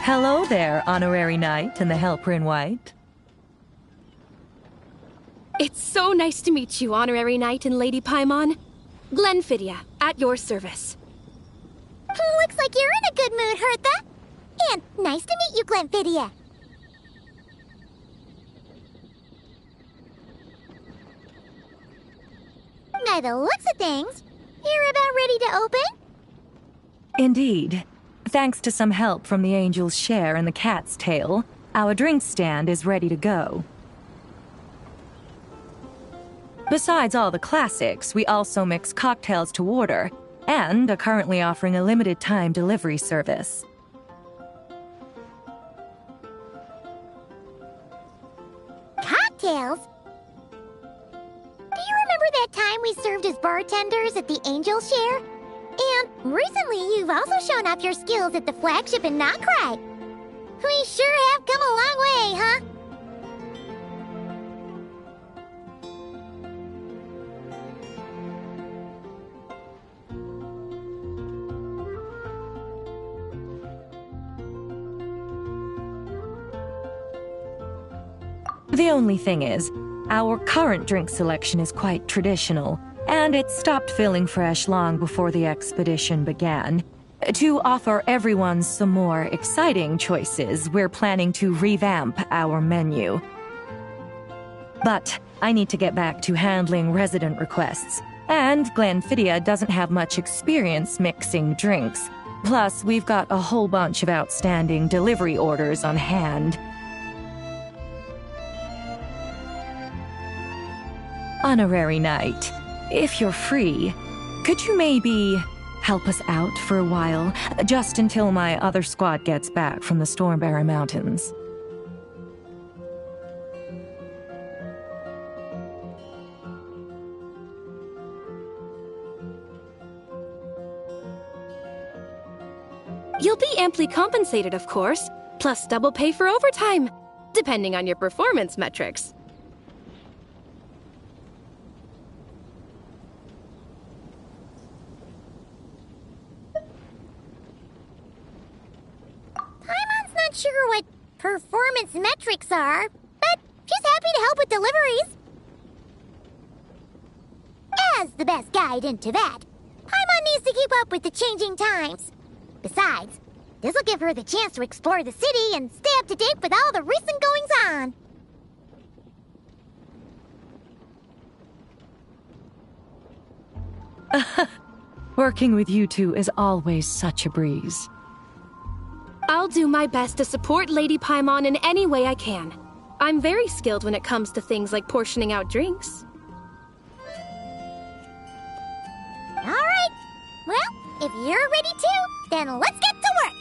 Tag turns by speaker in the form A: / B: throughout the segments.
A: Hello there, Honorary Knight and the Helper in White.
B: It's so nice to meet you, Honorary Knight and Lady Paimon. Glenfidia, at your service.
C: Looks like you're in a good mood, Hertha. And nice to meet you, Glenfidia. By the looks of things, you're about ready to open?
A: Indeed. Thanks to some help from the Angel's Share and the Cat's Tail, our drink stand is ready to go. Besides all the classics, we also mix cocktails to order, and are currently offering a limited-time delivery service.
C: Cocktails? Do you remember that time we served as bartenders at the Angel's Share? And recently you've also shown off your skills at the flagship in Nockride. We sure have come a long way, huh?
A: The only thing is, our current drink selection is quite traditional, and it stopped feeling fresh long before the expedition began. To offer everyone some more exciting choices, we're planning to revamp our menu. But I need to get back to handling resident requests, and Glenfidia doesn't have much experience mixing drinks. Plus, we've got a whole bunch of outstanding delivery orders on hand. Honorary Knight, if you're free, could you maybe help us out for a while, just until my other squad gets back from the Stormbearer Mountains?
B: You'll be amply compensated, of course, plus double pay for overtime, depending on your performance metrics.
C: Paimon's not sure what performance metrics are, but she's happy to help with deliveries. As the best guide into that, Paimon needs to keep up with the changing times. Besides, this'll give her the chance to explore the city and stay up to date with all the recent goings-on.
A: Working with you two is always such a breeze.
B: I'll do my best to support Lady Paimon in any way I can. I'm very skilled when it comes to things like portioning out drinks.
C: All right. Well, if you're ready too, then let's get to work.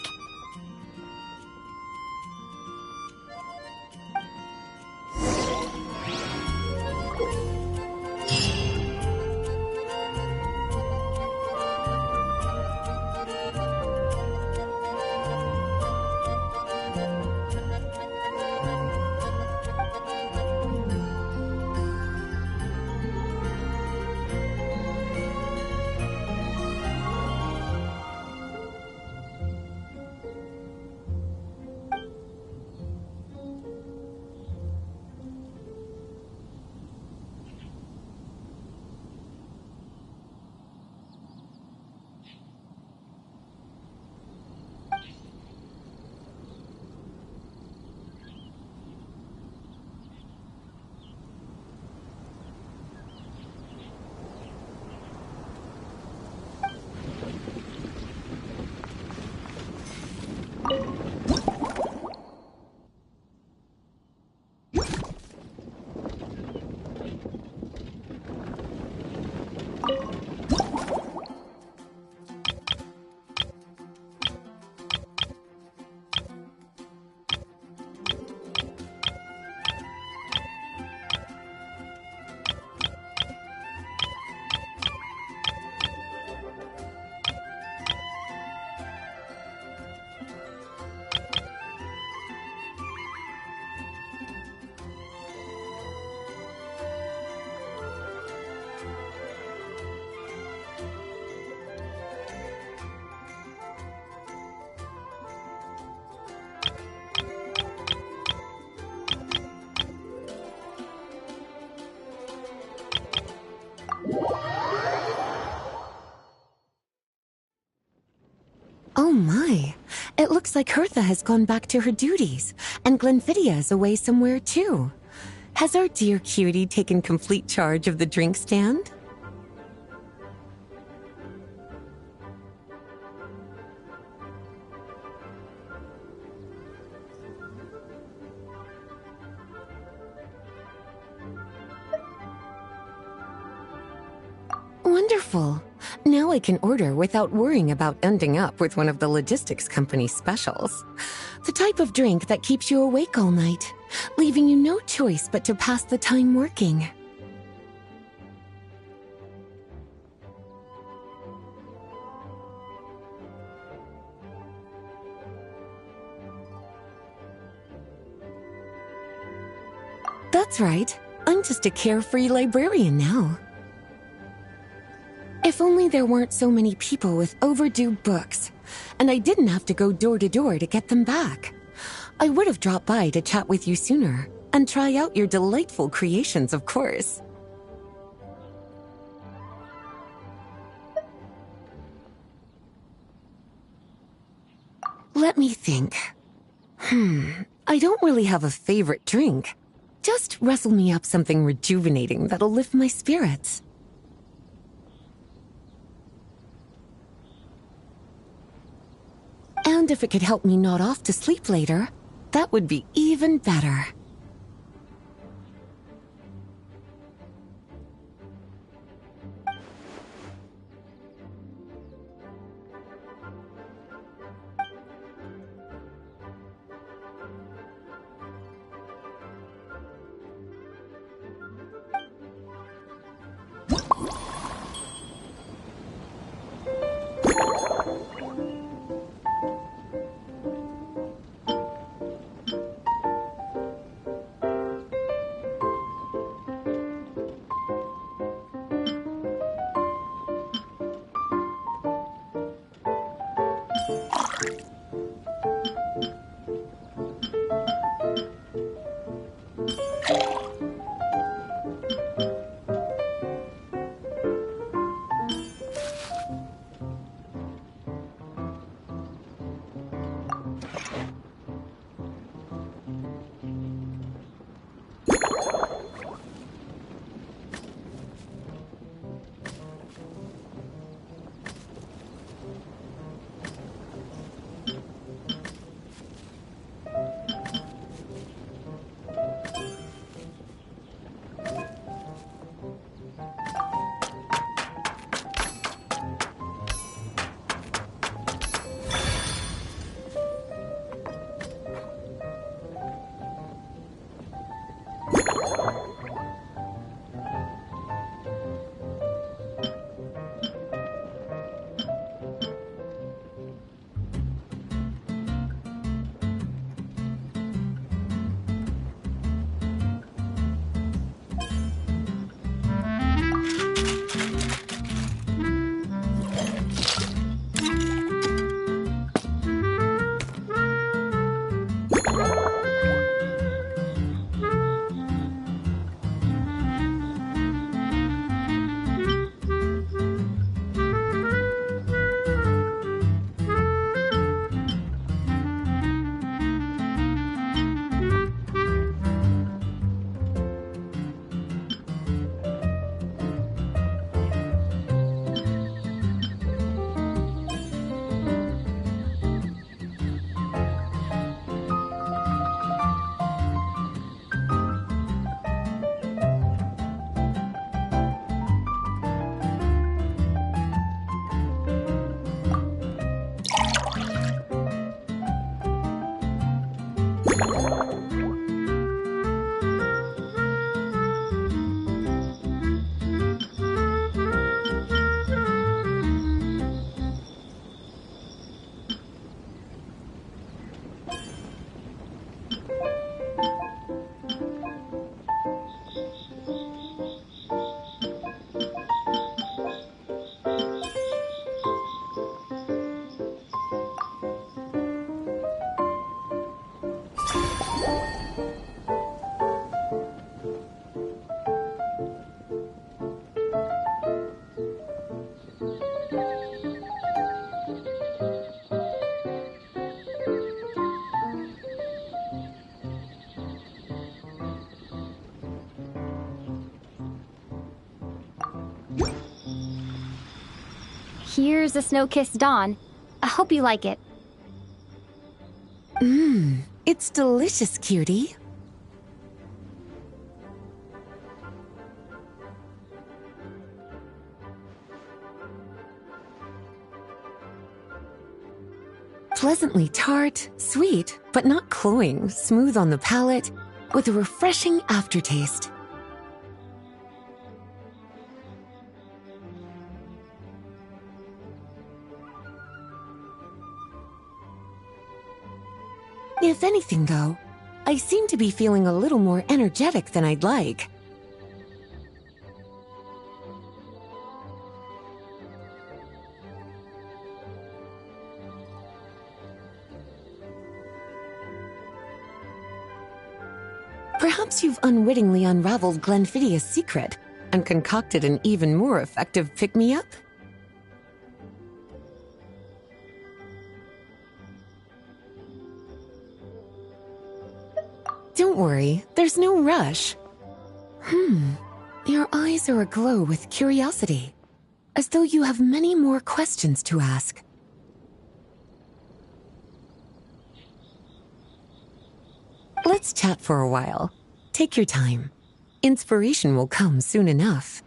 D: Oh my, it looks like Hertha has gone back to her duties, and Glenfidia is away somewhere too. Has our dear cutie taken complete charge of the drink stand? Wonderful. Now I can order without worrying about ending up with one of the logistics company's specials. The type of drink that keeps you awake all night, leaving you no choice but to pass the time working. That's right. I'm just a carefree librarian now. If only there weren't so many people with overdue books, and I didn't have to go door to door to get them back. I would have dropped by to chat with you sooner, And try out your delightful creations, of course. Let me think. I don't really have a favorite drink. Just rustle me up something rejuvenating that'll lift my spirits. And if it could help me nod off to sleep later, that would be even better.
E: Here's a snow-kissed dawn. I hope you like it.
D: It's delicious, cutie. Pleasantly tart, sweet, but not cloying, smooth on the palate, with a refreshing aftertaste. If anything, though, I seem to be feeling a little more energetic than I'd like. Perhaps you've unwittingly unraveled Glenfiddia's secret and concocted an even more effective pick-me-up? Don't worry, there's no rush. Your eyes are aglow with curiosity, as though you have many more questions to ask. Let's chat for a while. Take your time. Inspiration will come soon enough.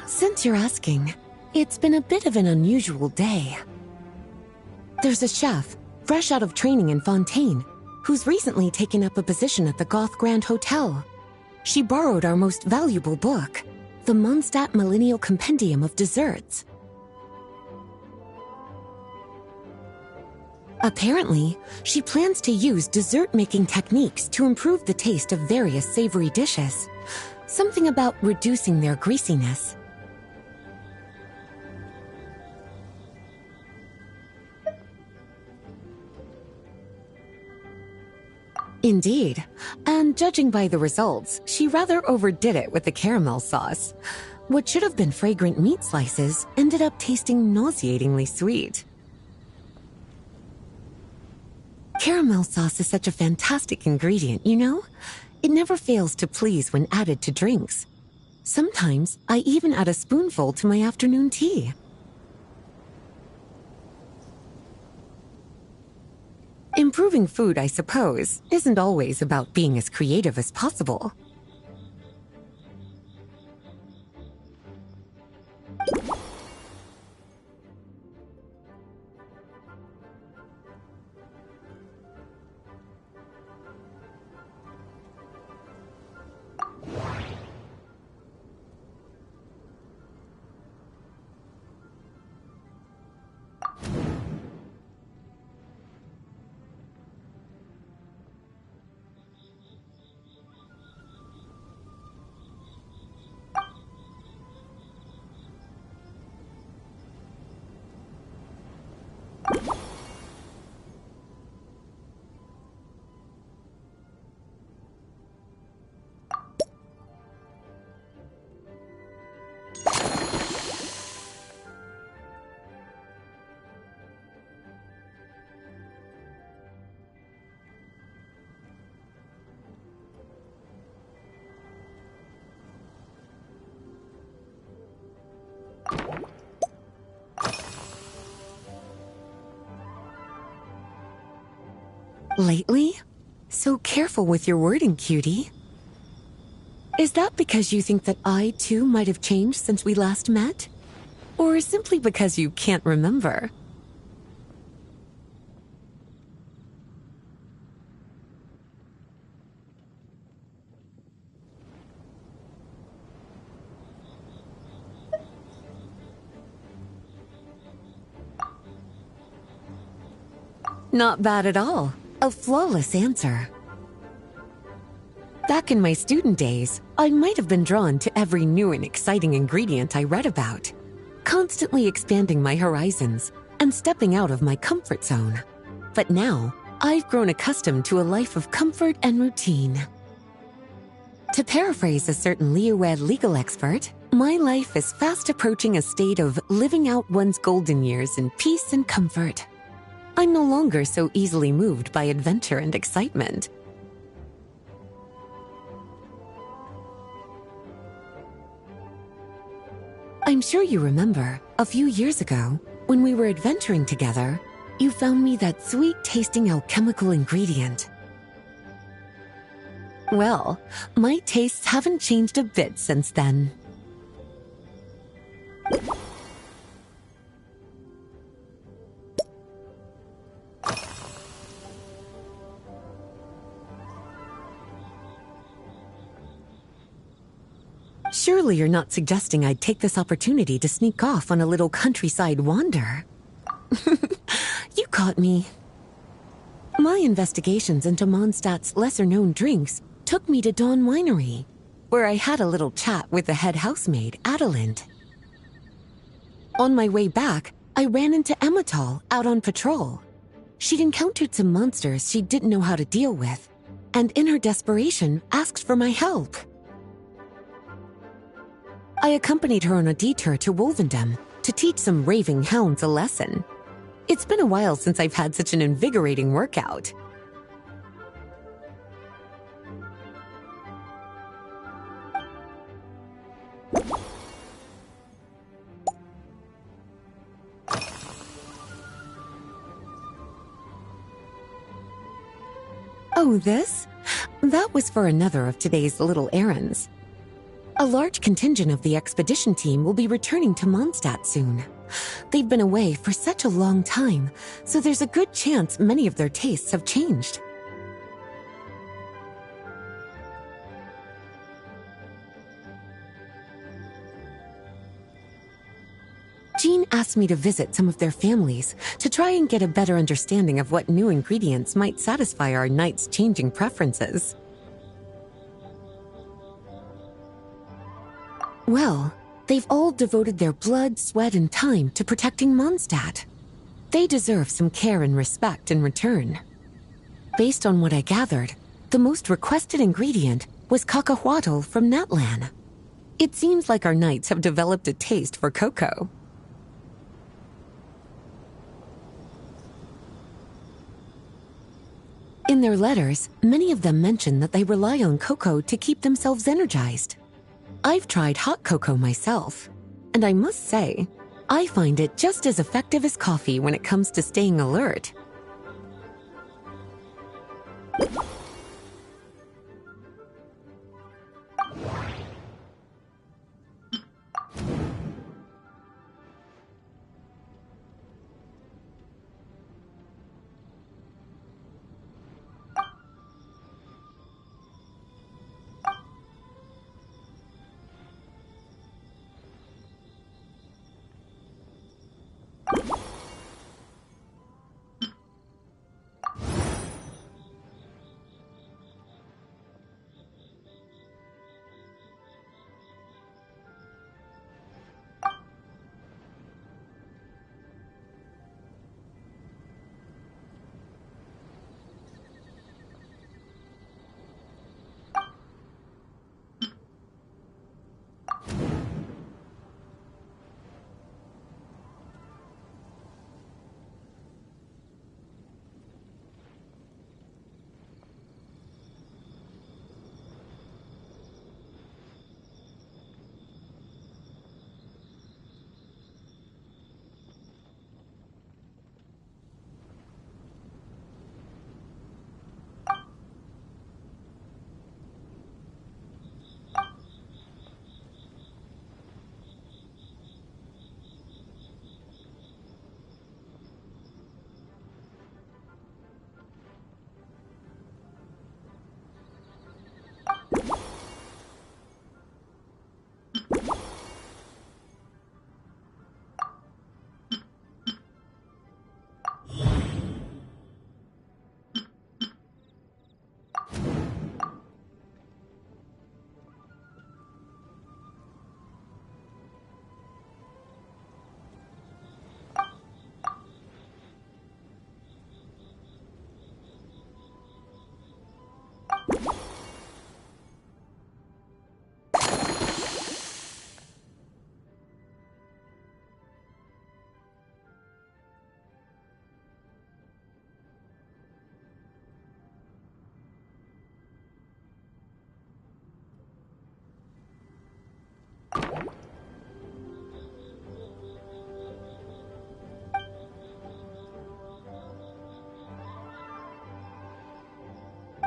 D: Since you're asking, it's been a bit of an unusual day. There's a chef, fresh out of training in Fontaine, who's recently taken up a position at the Goth Grand Hotel. She borrowed our most valuable book, the Mondstadt Millennial Compendium of Desserts. Apparently, she plans to use dessert-making techniques to improve the taste of various savory dishes. Something about reducing their greasiness. Indeed, and judging by the results, she rather overdid it with the caramel sauce. What should have been fragrant meat slices ended up tasting nauseatingly sweet. Caramel sauce is such a fantastic ingredient, you know? It never fails to please when added to drinks. Sometimes, I even add a spoonful to my afternoon tea. Improving food, I suppose, isn't always about being as creative as possible. Lately? So careful with your wording, cutie. Is that because you think that I, too, might have changed since we last met? Or simply because you can't remember? Not bad at all. A flawless answer. Back in my student days, I might have been drawn to every new and exciting ingredient I read about, constantly expanding my horizons and stepping out of my comfort zone. But now, I've grown accustomed to a life of comfort and routine. To paraphrase a certain Leo-Ed legal expert, my life is fast approaching a state of living out one's golden years in peace and comfort. I'm no longer so easily moved by adventure and excitement. I'm sure you remember, a few years ago, when we were adventuring together, you found me that sweet-tasting alchemical ingredient. Well, my tastes haven't changed a bit since then. Surely you're not suggesting I'd take this opportunity to sneak off on a little countryside wander. You caught me. My investigations into Mondstadt's lesser-known drinks took me to Dawn Winery, where I had a little chat with the head housemaid, Adelind. On my way back, I ran into Emmetall out on patrol. She'd encountered some monsters she didn't know how to deal with, and in her desperation, asked for my help. I accompanied her on a detour to Wolvendam to teach some raving hounds a lesson. It's been a while since I've had such an invigorating workout. Oh, this? That was for another of today's little errands. A large contingent of the expedition team will be returning to Mondstadt soon. They've been away for such a long time, so there's a good chance many of their tastes have changed. Jean asked me to visit some of their families to try and get a better understanding of what new ingredients might satisfy our knights' changing preferences. Well, they've all devoted their blood, sweat, and time to protecting Mondstadt. They deserve some care and respect in return. Based on what I gathered, the most requested ingredient was cacahuatl from Natlan. It seems like our knights have developed a taste for cocoa. In their letters, many of them mention that they rely on cocoa to keep themselves energized. I've tried hot cocoa myself, and I must say, I find it just as effective as coffee when it comes to staying alert.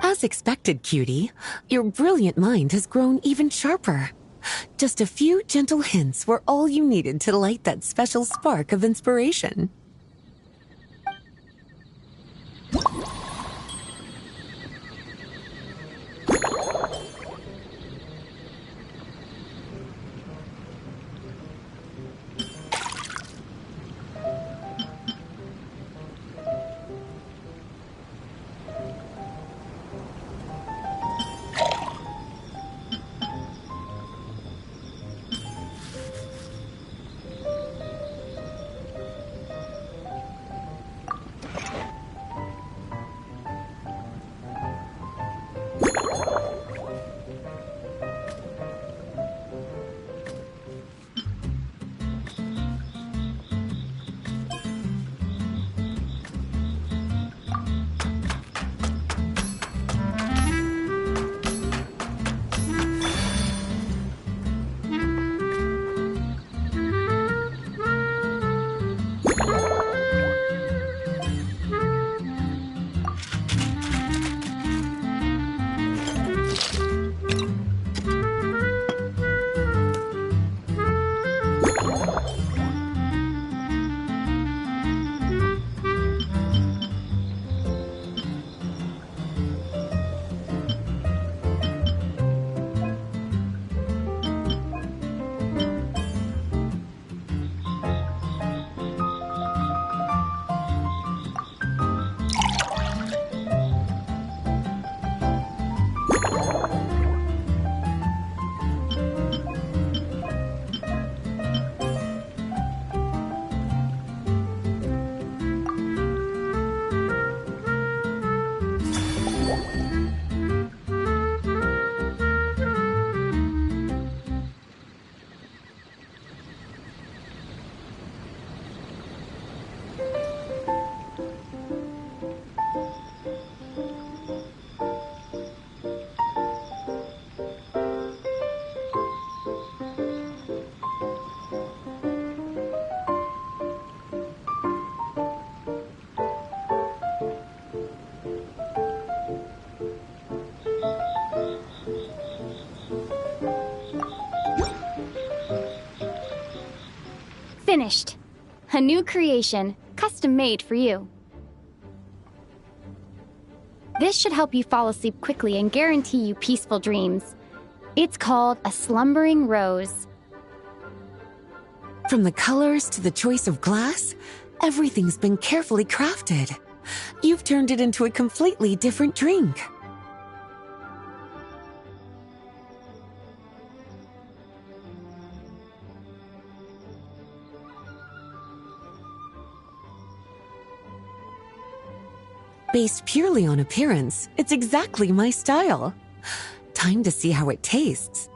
D: As expected, cutie, your brilliant mind has grown even sharper. Just a few gentle hints were all you needed to light that special spark of inspiration.
E: finished. A new creation, custom made for you. This should help you fall asleep quickly and guarantee you peaceful dreams. It's called a slumbering rose.
D: From the colors to the choice of glass, everything's been carefully crafted. You've turned it into a completely different drink. Based purely on appearance, it's exactly my style. Time to see how it tastes.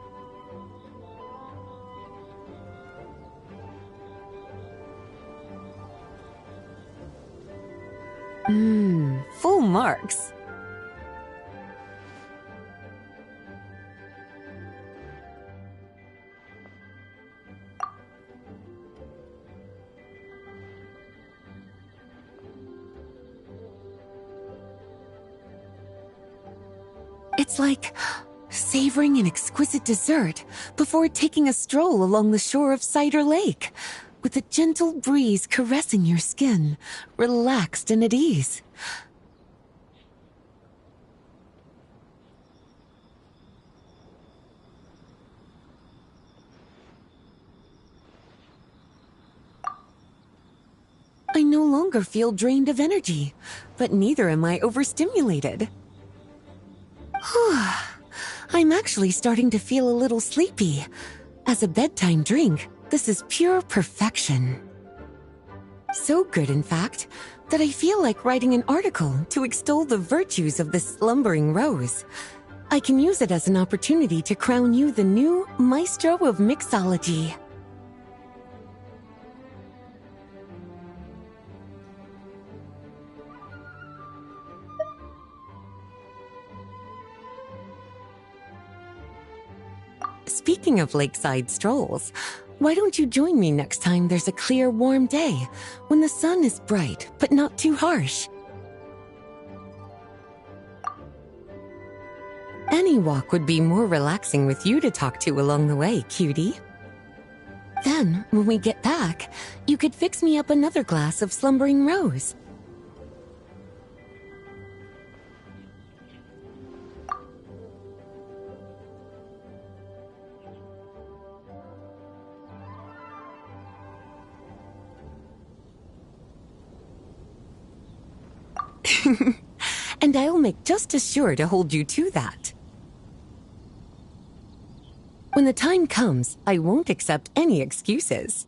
D: Full marks. It's like savoring an exquisite dessert before taking a stroll along the shore of Cider Lake, with a gentle breeze caressing your skin, relaxed and at ease. I no longer feel drained of energy, but neither am I overstimulated. I'm actually starting to feel a little sleepy. As a bedtime drink, this is pure perfection. So good, in fact, that I feel like writing an article to extol the virtues of the slumbering rose. I can use it as an opportunity to crown you the new maestro of mixology. Speaking of lakeside strolls, why don't you join me next time there's a clear, warm day, when the sun is bright but not too harsh? Any walk would be more relaxing with you to talk to along the way, cutie. Then, when we get back, you could fix me up another glass of slumbering rose. And I'll make just as sure to hold you to that. When the time comes, I won't accept any excuses.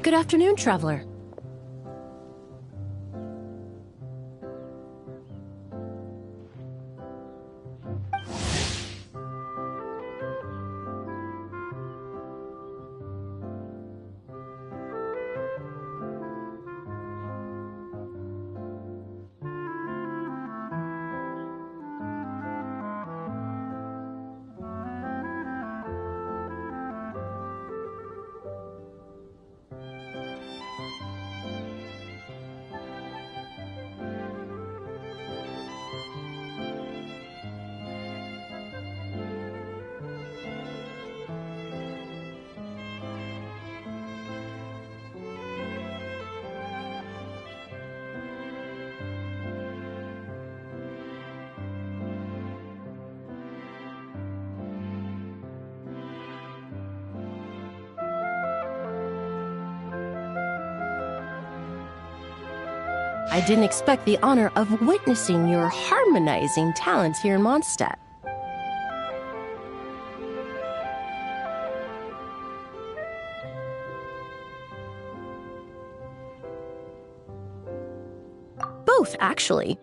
F: Good afternoon, traveler. I didn't expect the honor of witnessing your harmonizing talents here in Mondstadt. both, actually.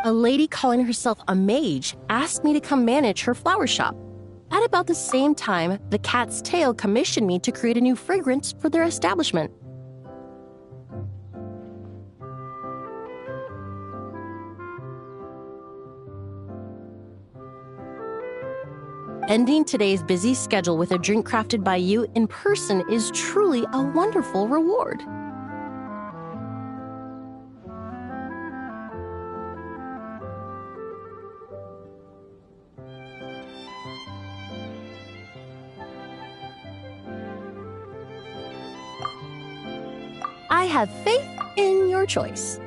F: A lady calling herself a mage asked me to come manage her flower shop. At about the same time, the Cat's Tail commissioned me to create a new fragrance for their establishment. Ending today's busy schedule with a drink crafted by you in person is truly a wonderful reward. I have faith in your choice.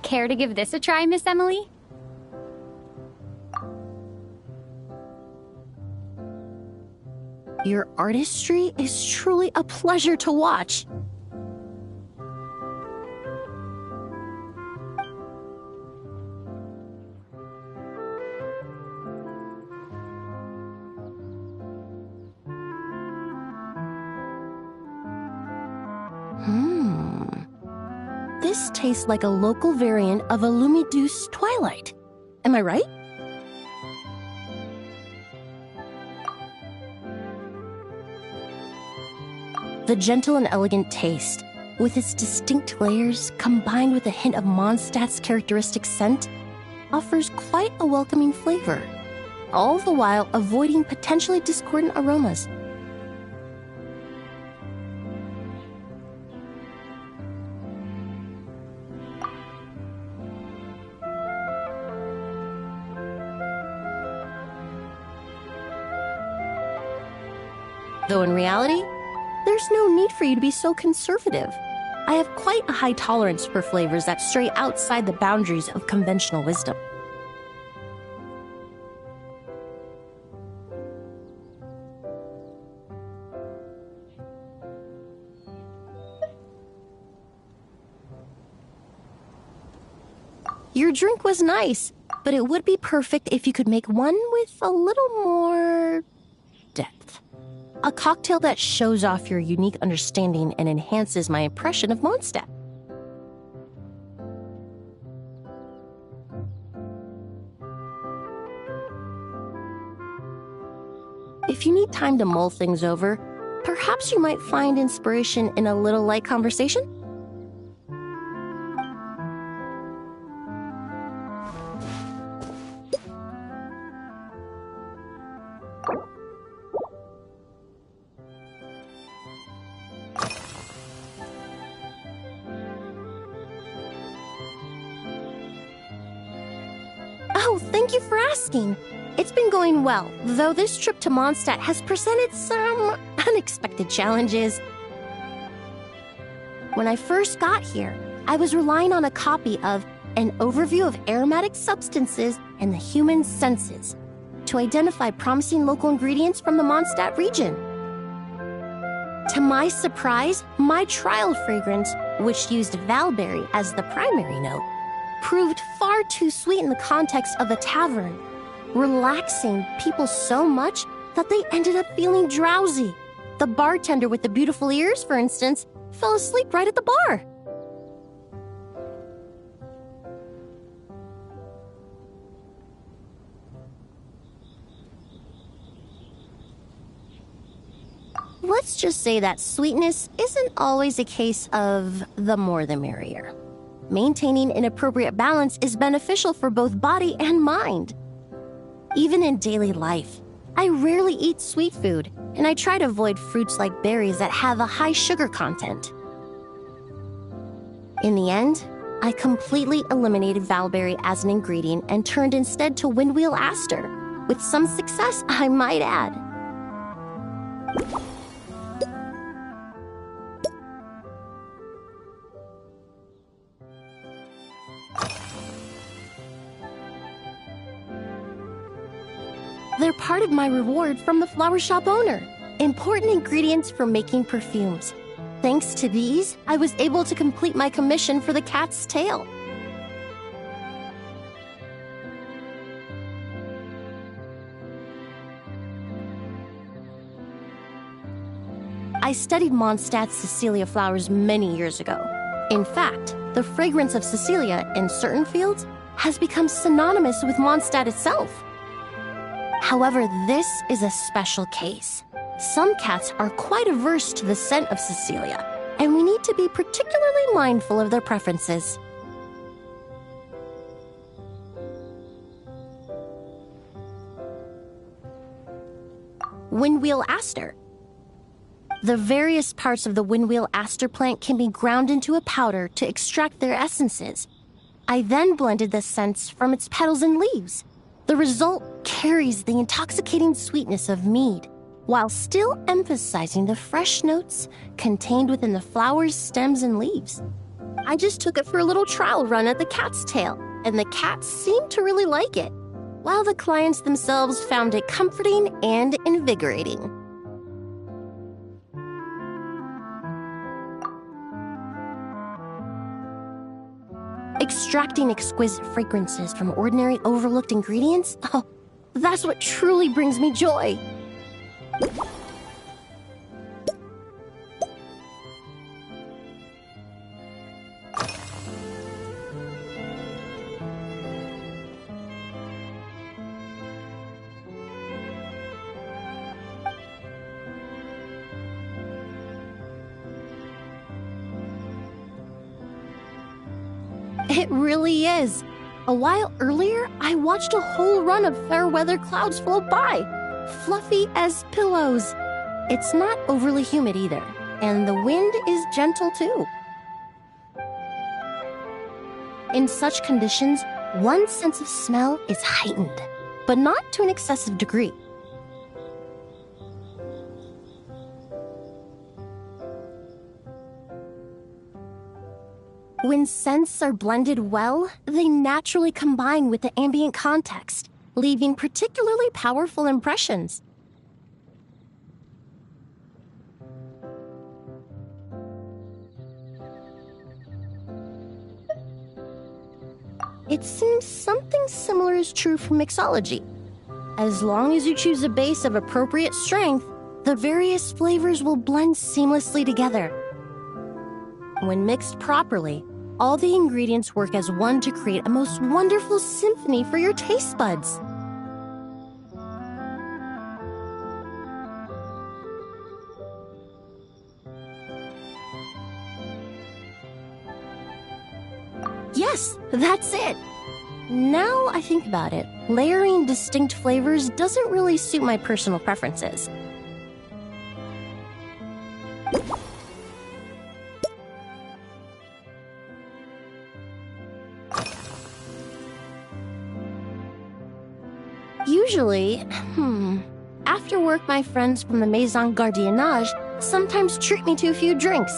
E: Care to give this a try, Miss Emily?
F: Your artistry is truly a pleasure to watch. This tastes like a local variant of a Lumiduce Twilight. Am I right? The gentle and elegant taste, with its distinct layers combined with a hint of Mondstadt's characteristic scent, offers quite a welcoming flavor, all the while avoiding potentially discordant aromas. Though in reality, there's no need for you to be so conservative. I have quite a high tolerance for flavors that stray outside the boundaries of conventional wisdom. Your drink was nice, but it would be perfect if you could make one with a little more depth. A cocktail that shows off your unique understanding and enhances my impression of Mondstadt. If you need time to mull things over, perhaps you might find inspiration in a little light conversation? Oh, thank you for asking. It's been going well, though this trip to Mondstadt has presented some unexpected challenges. When I first got here, I was relying on a copy of An Overview of Aromatic Substances and the Human Senses to identify promising local ingredients from the Mondstadt region. To my surprise, my trial fragrance, which used Valberry as the primary note, proved far too sweet in the context of the tavern, relaxing people so much that they ended up feeling drowsy. The bartender with the beautiful ears, for instance, fell asleep right at the bar. Let's just say that sweetness isn't always a case of the more the merrier. Maintaining an appropriate balance is beneficial for both body and mind. Even in daily life, I rarely eat sweet food, and I try to avoid fruits like berries that have a high sugar content. In the end, I completely eliminated Valberry as an ingredient and turned instead to Windwheel Aster, with some success, I might add. They're part of my reward from the flower shop owner. Important ingredients for making perfumes. Thanks to these, I was able to complete my commission for the cat's tail. I studied Mondstadt's Cecilia flowers many years ago. In fact, the fragrance of Cecilia in certain fields has become synonymous with Mondstadt itself. However, this is a special case. Some cats are quite averse to the scent of Cecilia, and we need to be particularly mindful of their preferences. Windwheel Aster. The various parts of the Windwheel Aster plant can be ground into a powder to extract their essences. I then blended the scents from its petals and leaves. The result carries the intoxicating sweetness of mead, while still emphasizing the fresh notes contained within the flower's stems and leaves. I just took it for a little trial run at the cat's tail, and the cats seemed to really like it, while the clients themselves found it comforting and invigorating. Extracting exquisite fragrances from ordinary overlooked ingredients? Oh, that's what truly brings me joy. It really is. A while earlier, I watched a whole run of fair weather clouds float by, fluffy as pillows. It's not overly humid either, and the wind is gentle too. In such conditions, one's sense of smell is heightened, but not to an excessive degree. When scents are blended well, they naturally combine with the ambient context, leaving particularly powerful impressions. it seems something similar is true for mixology. As long as you choose a base of appropriate strength, the various flavors will blend seamlessly together. When mixed properly, all the ingredients work as one to create a most wonderful symphony for your taste buds. Yes, that's it. Now I think about it, layering distinct flavors doesn't really suit my personal preferences. Usually, after work my friends from the Maison Gardiennage sometimes treat me to a few drinks.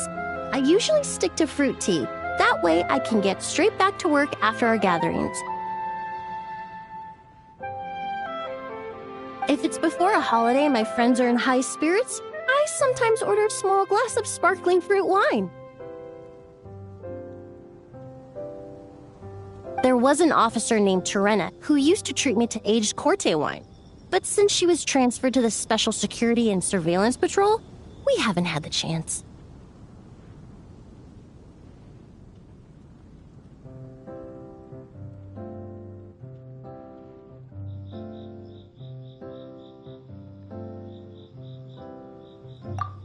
F: I usually stick to fruit tea. That way I can get straight back to work after our gatherings. If it's before a holiday and my friends are in high spirits, I sometimes order a small glass of sparkling fruit wine. There was an officer named Terena who used to treat me to aged Corte wine. But since she was transferred to the Special Security and Surveillance Patrol, we haven't had the chance.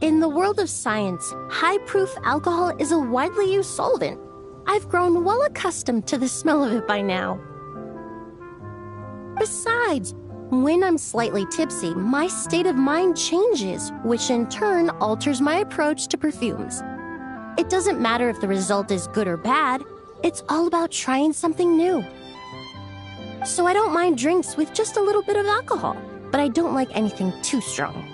F: In the world of science, high-proof alcohol is a widely used solvent. I've grown well accustomed to the smell of it by now. Besides, when I'm slightly tipsy, my state of mind changes, which in turn alters my approach to perfumes. It doesn't matter if the result is good or bad, it's all about trying something new. So I don't mind drinks with just a little bit of alcohol, but I don't like anything too strong.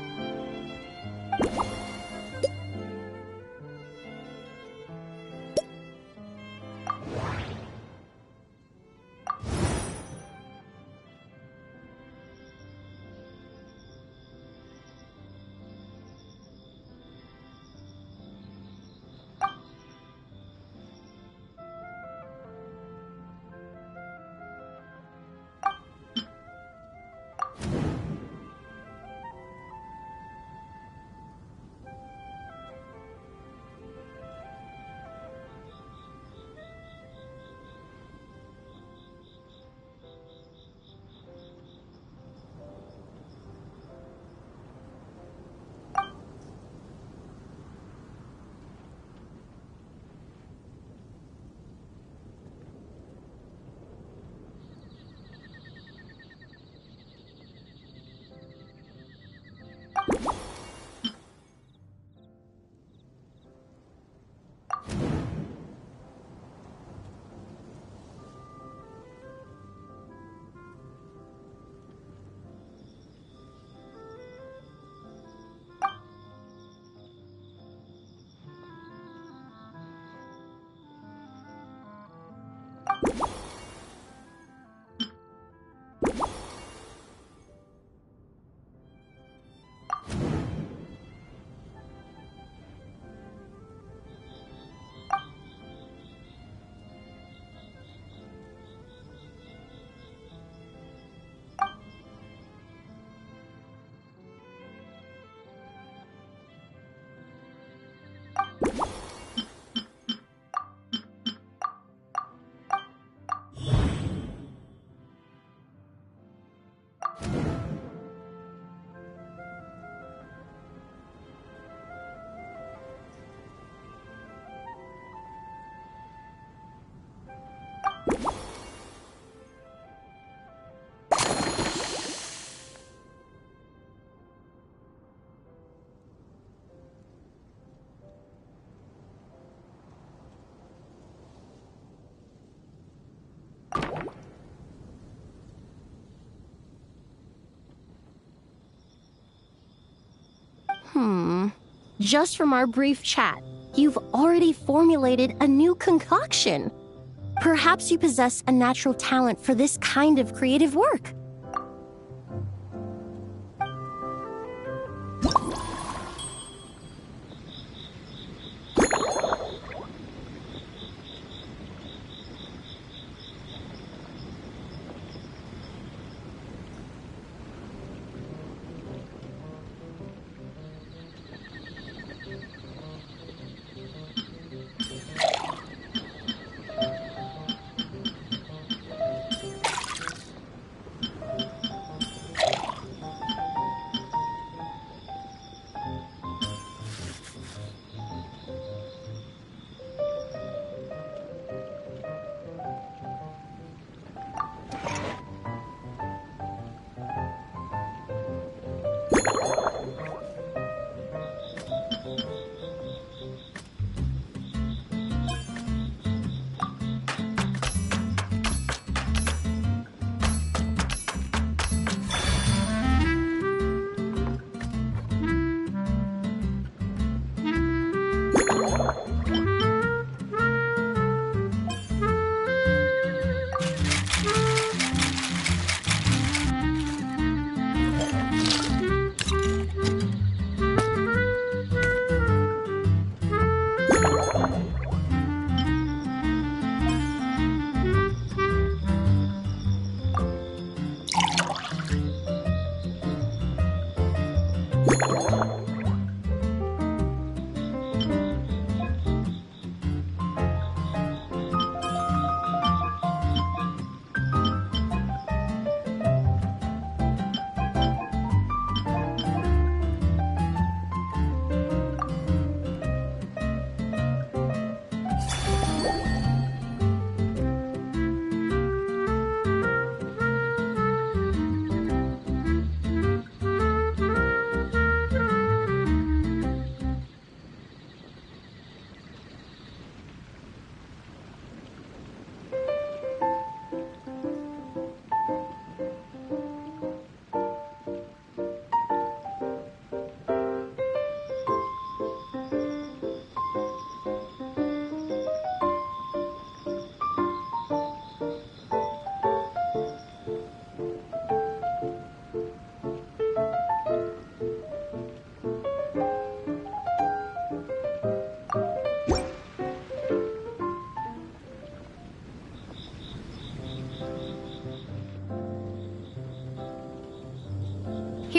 F: Just from our brief chat, you've already formulated a new concoction. Perhaps you possess a natural talent for this kind of creative work.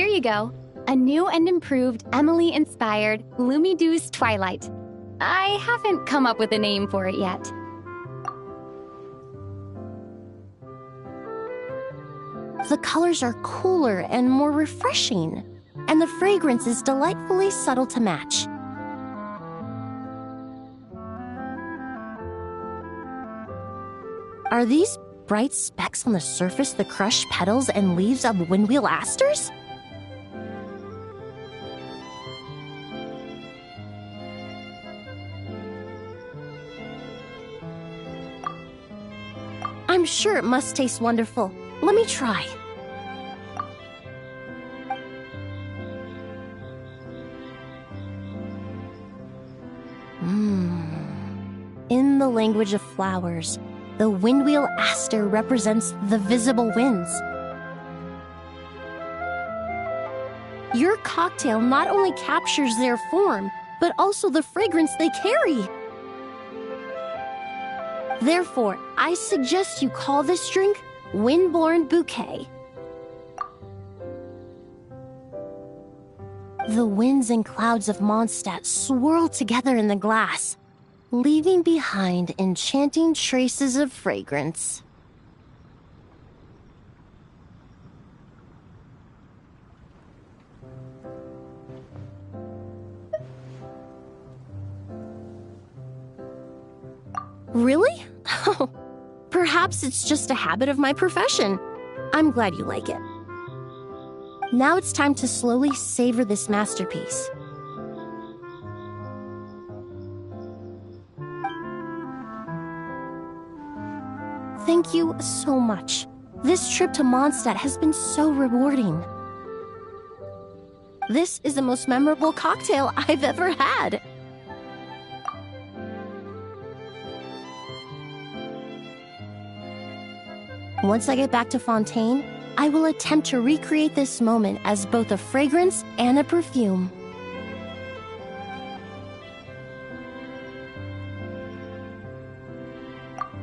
E: you go. A new and improved Emily-inspired Lumidouce Twilight. I haven't come up with a name for it yet.
F: The colors are cooler and more refreshing, and the fragrance is delightfully subtle to match. Are these bright specks on the surface the crushed petals and leaves of windwheel asters? I'm sure it must taste wonderful. Let me try. In the language of flowers, the windwheel aster represents the visible winds. Your cocktail not only captures their form, but also the fragrance they carry. Therefore, I suggest you call this drink Windborne Bouquet. The winds and clouds of Mondstadt swirl together in the glass, leaving behind enchanting traces of fragrance. Really? Oh, perhaps it's just a habit of my profession. I'm glad you like it. Now it's time to slowly savor this masterpiece. Thank you so much. This trip to Mondstadt has been so rewarding. This is the most memorable cocktail I've ever had. Once I get back to Fontaine, I will attempt to recreate this moment as both a fragrance and a perfume.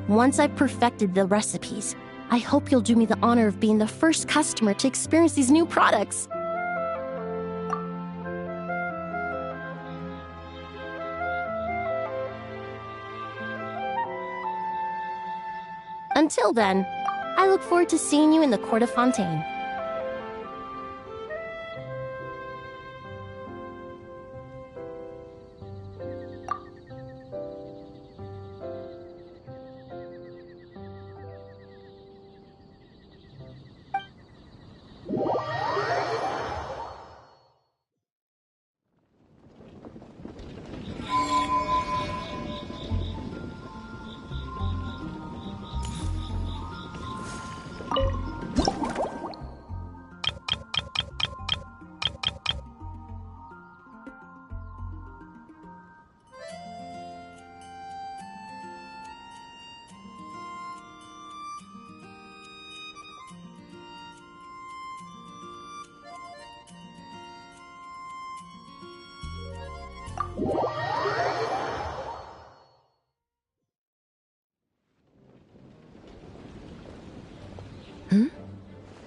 F: Once I've perfected the recipes, I hope you'll do me the honor of being the first customer to experience these new products. Until then, I look forward to seeing you in the Court of Fontaine.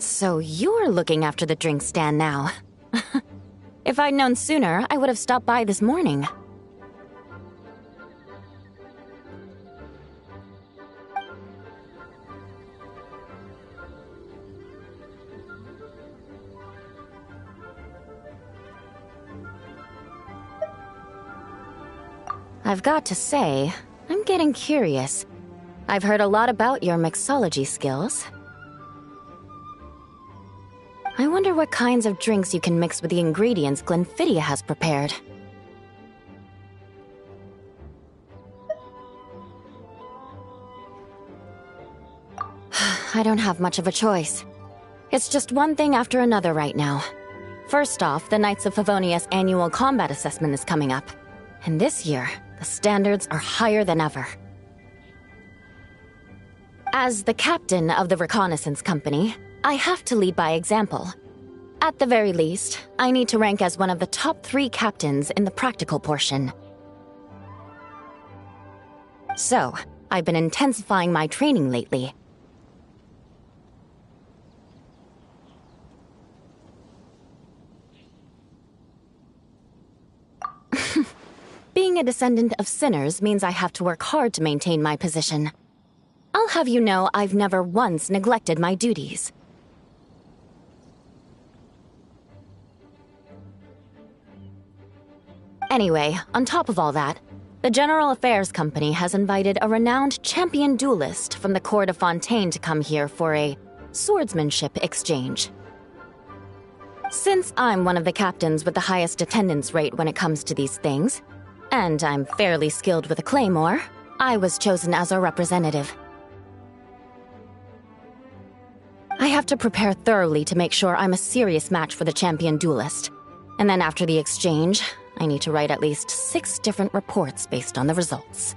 G: So you're looking after the drink stand now. If I'd known sooner, I would have stopped by this morning. I've got to say, I'm getting curious. I've heard a lot about your mixology skills. I wonder what kinds of drinks you can mix with the ingredients Glenfiddich has prepared. I don't have much of a choice. It's just one thing after another right now. First off, the Knights of Favonius annual combat assessment is coming up. And this year, the standards are higher than ever. As the captain of the reconnaissance company, I have to lead by example. At the very least, I need to rank as one of the top 3 captains in the practical portion. So, I've been intensifying my training lately. Being a descendant of sinners means I have to work hard to maintain my position. I'll have you know I've never once neglected my duties. Anyway, on top of all that, the General Affairs Company has invited a renowned champion duelist from the Court of Fontaine to come here for a swordsmanship exchange. Since I'm one of the captains with the highest attendance rate when it comes to these things, and I'm fairly skilled with a claymore, I was chosen as a representative. I have to prepare thoroughly to make sure I'm a serious match for the champion duelist. And then after the exchange, I need to write at least 6 different reports based on the results.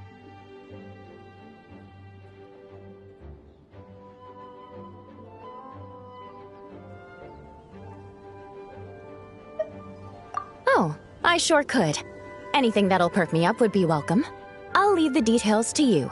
G: Oh, I sure could. Anything that'll perk me up would be welcome. I'll leave the details to you.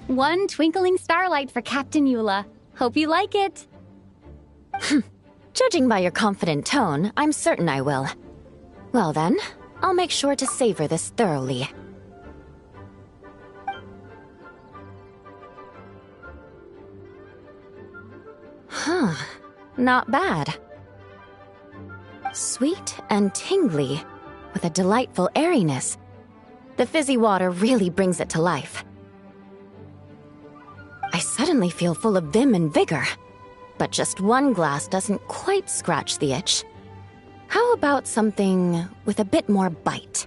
E: One twinkling starlight for Captain Eula. Hope you like it.
G: Judging by your confident tone, I'm certain I will. Well then, I'll make sure to savor this thoroughly. Huh, not bad. Sweet and tingly, with a delightful airiness. The fizzy water really brings it to life. I suddenly feel full of vim and vigor, but just one glass doesn't quite scratch the itch. How about something with a bit more bite?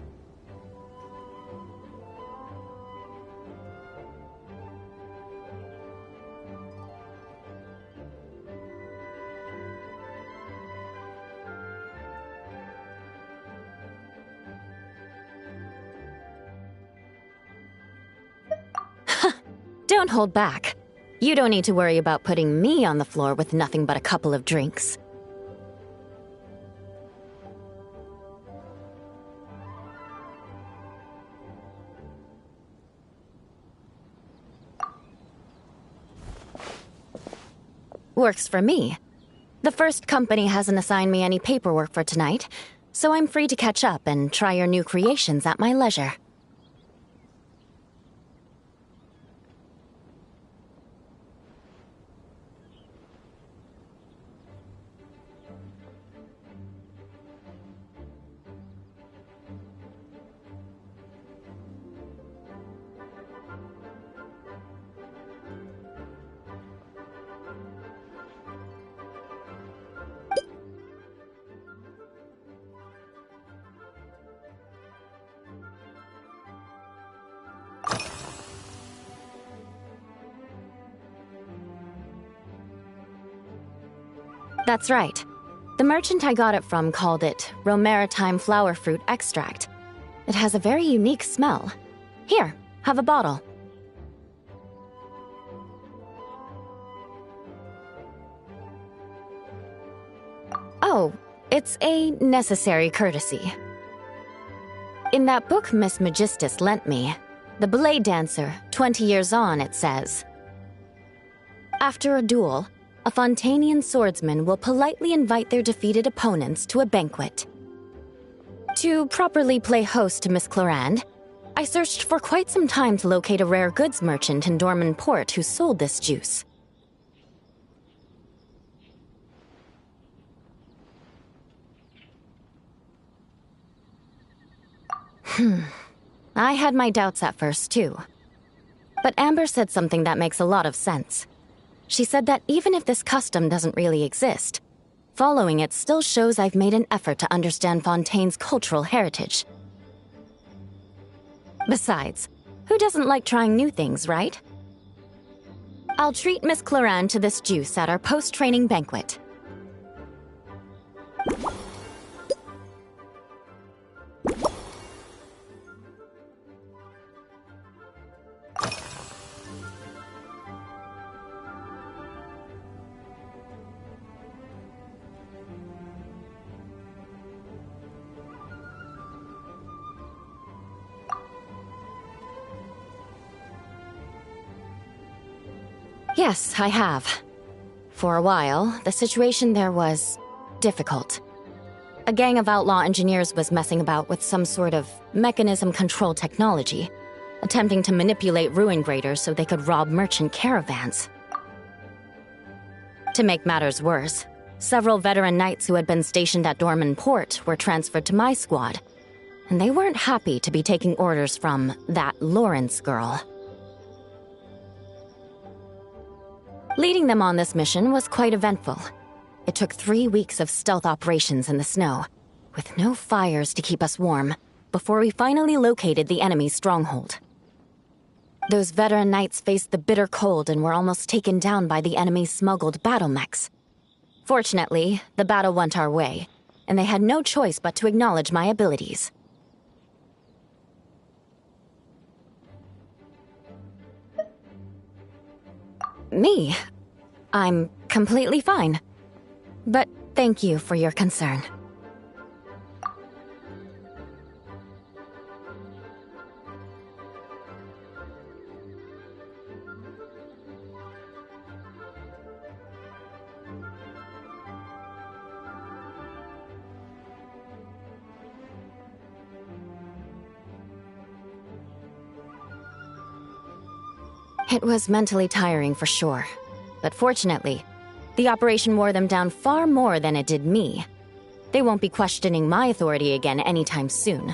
G: Don't hold back. You don't need to worry about putting me on the floor with nothing but a couple of drinks. Works for me. The first company hasn't assigned me any paperwork for tonight, so I'm free to catch up and try your new creations at my leisure. That's right. The merchant I got it from called it Romaritime Flower Fruit Extract. It has a very unique smell. Here, have a bottle. Oh, it's a necessary courtesy. In that book Miss Magistus lent me, The Blade Dancer, 20 Years On, it says, after a duel, a Fontanian swordsman will politely invite their defeated opponents to a banquet. To properly play host to Miss Clorinde, I searched for quite some time to locate a rare goods merchant in Dorman Port who sold this juice. I had my doubts at first, too. But Amber said something that makes a lot of sense. She said that even if this custom doesn't really exist, following it still shows I've made an effort to understand Fontaine's cultural heritage. Besides, who doesn't like trying new things, right? I'll treat Miss Clorinde to this juice at our post-training banquet. Yes, I have. For a while, the situation there was difficult. A gang of outlaw engineers was messing about with some sort of mechanism control technology, attempting to manipulate ruin graders so they could rob merchant caravans. To make matters worse, several veteran knights who had been stationed at Dorman Port were transferred to my squad, and they weren't happy to be taking orders from that Lawrence girl. Leading them on this mission was quite eventful. It took 3 weeks of stealth operations in the snow, with no fires to keep us warm, before we finally located the enemy's stronghold. Those veteran knights faced the bitter cold and were almost taken down by the enemy's smuggled battle mechs. Fortunately, the battle went our way, and they had no choice but to acknowledge my abilities. Me? I'm completely fine. But thank you for your concern. It was mentally tiring for sure, but fortunately, the operation wore them down far more than it did me. They won't be questioning my authority again anytime soon.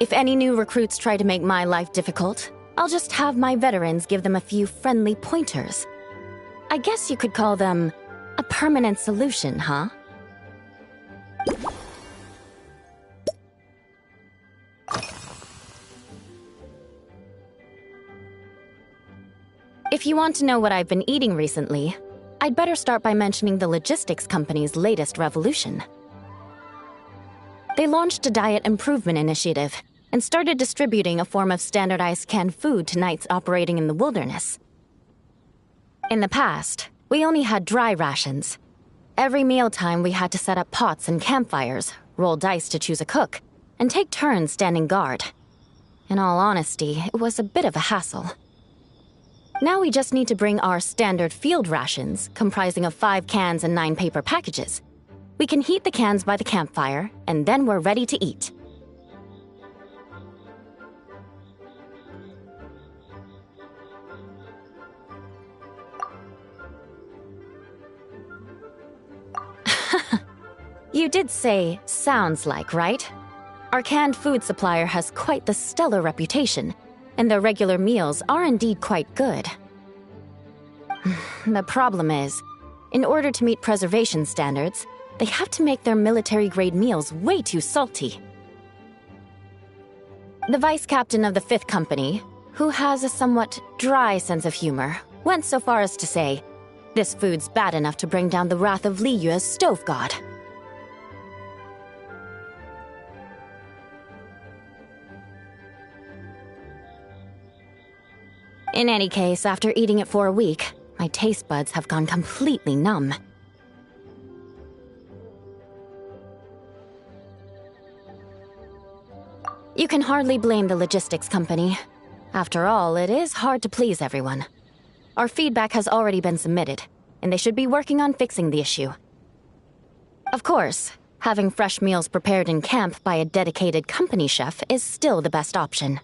G: If any new recruits try to make my life difficult, I'll just have my veterans give them a few friendly pointers. I guess you could call them a permanent solution, huh? If you want to know what I've been eating recently, I'd better start by mentioning the logistics company's latest revolution. They launched a diet improvement initiative and started distributing a form of standardized canned food to knights operating in the wilderness. In the past, we only had dry rations. Every mealtime we had to set up pots and campfires, roll dice to choose a cook, and take turns standing guard. In all honesty, it was a bit of a hassle. Now we just need to bring our standard field rations, comprising of 5 cans and 9 paper packages. We can heat the cans by the campfire, and then we're ready to eat. You did say, sounds like, right? Our canned food supplier has quite the stellar reputation, and their regular meals are indeed quite good. The problem is, in order to meet preservation standards, they have to make their military-grade meals way too salty. The vice captain of the 5th Company, who has a somewhat dry sense of humor, went so far as to say, "This food's bad enough to bring down the wrath of Li Yue's stove god." In any case, after eating it for a week, my taste buds have gone completely numb. You can hardly blame the logistics company. After all, it is hard to please everyone. Our feedback has already been submitted, and they should be working on fixing the issue. Of course, having fresh meals prepared in camp by a dedicated company chef is still the best option.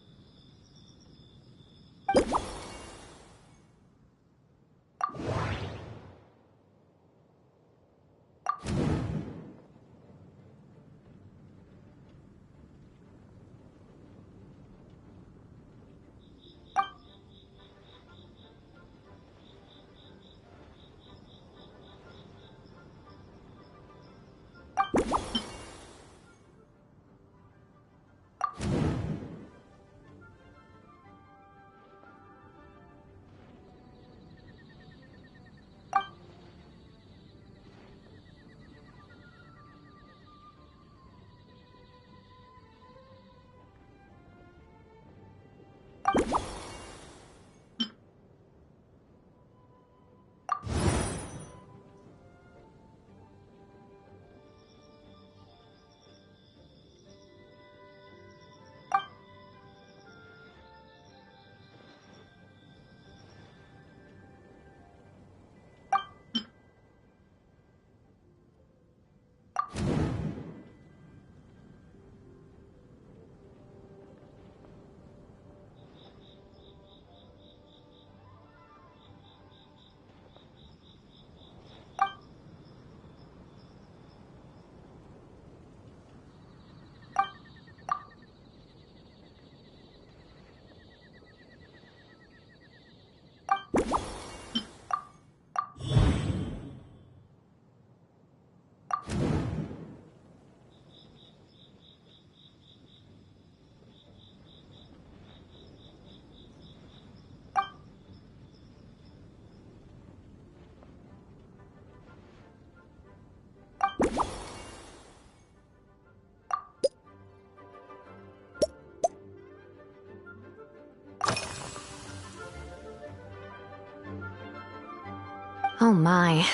G: Oh my.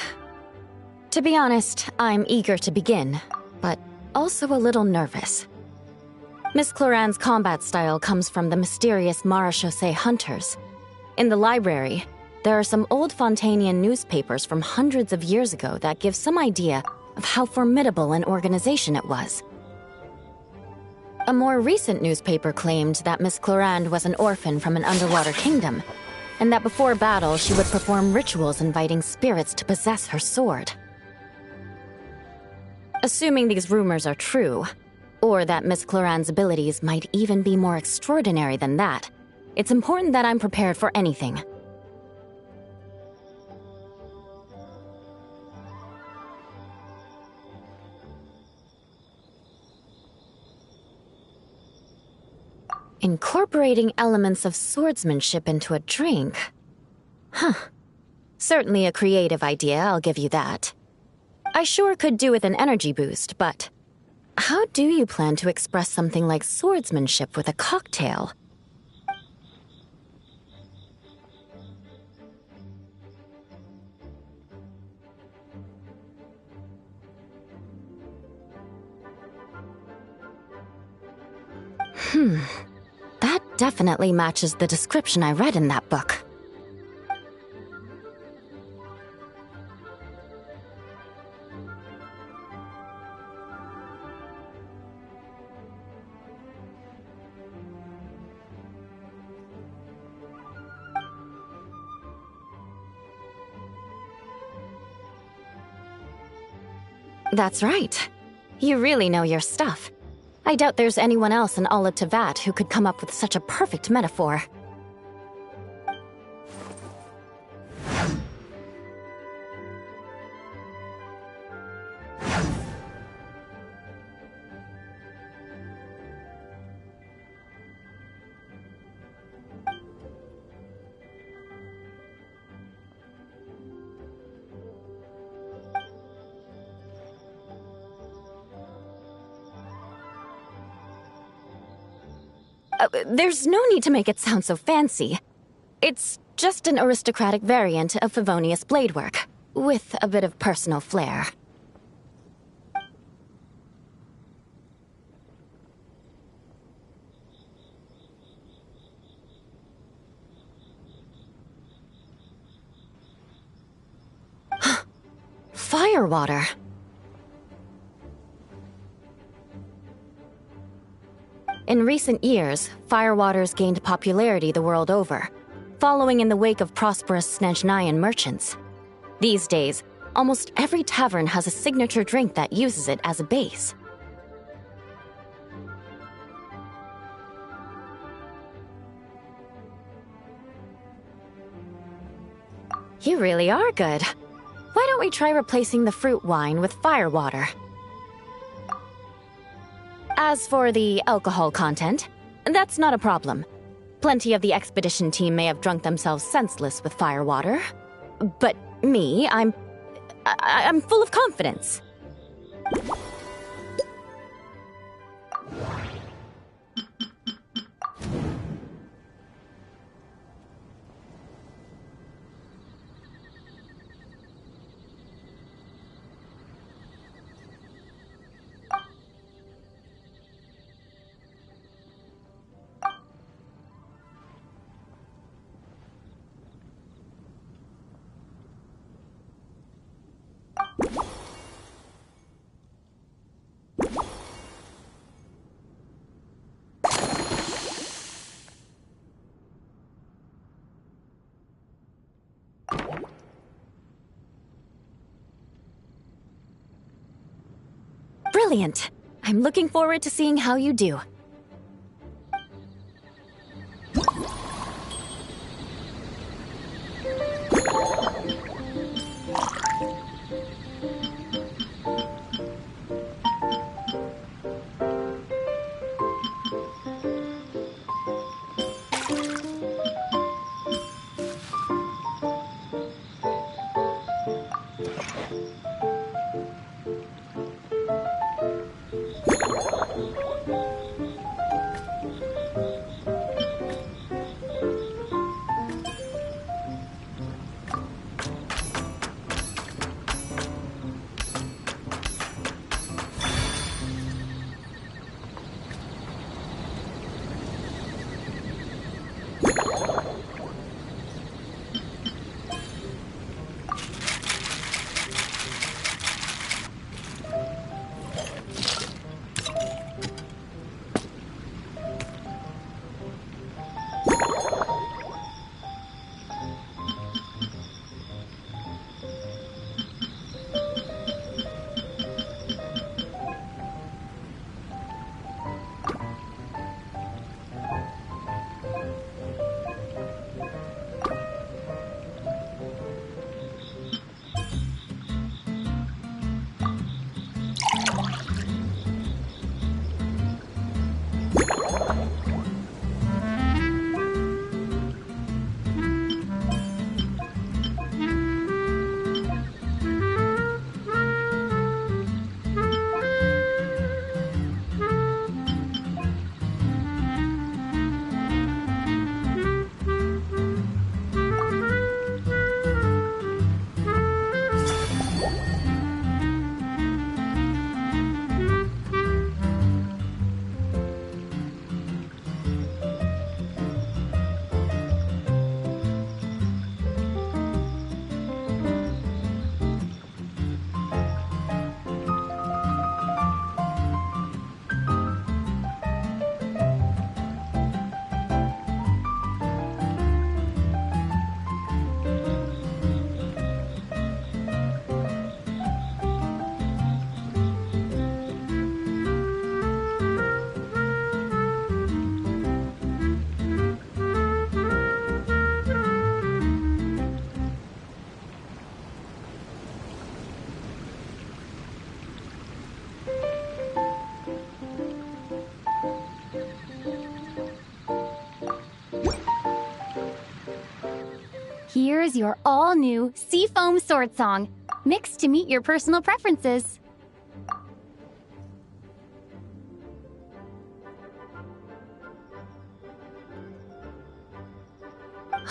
G: To be honest, I'm eager to begin, but also a little nervous. Miss Cloran's combat style comes from the mysterious Marechaussee hunters. In the library, there are some old Fontanian newspapers from hundreds of years ago that give some idea of how formidable an organization it was. A more recent newspaper claimed that Miss Cloran was an orphan from an underwater kingdom, and that before battle she would perform rituals inviting spirits to possess her sword. Assuming these rumors are true, or that Miss Cloran's abilities might even be more extraordinary than that, it's important that I'm prepared for anything. Incorporating elements of swordsmanship into a drink? Huh. Certainly a creative idea, I'll give you that. I sure could do with an energy boost, but how do you plan to express something like swordsmanship with a cocktail? That definitely matches the description I read in that book. That's right. You really know your stuff. I doubt there's anyone else in all of Tevat who could come up with such a perfect metaphor. There's no need to make it sound so fancy. It's just an aristocratic variant of Favonius bladework, with a bit of personal flair. Firewater. In recent years, firewaters gained popularity the world over, following in the wake of prosperous Snezhnayan merchants. These days, almost every tavern has a signature drink that uses it as a base. You really are good. Why don't we try replacing the fruit wine with firewater? As for the alcohol content, that's not a problem. Plenty of the expedition team may have drunk themselves senseless with firewater. But me, I'm full of confidence. Brilliant! I'm looking forward to seeing how you do.
E: Here's your all-new Seafoam Sword Song, mixed to meet your personal preferences.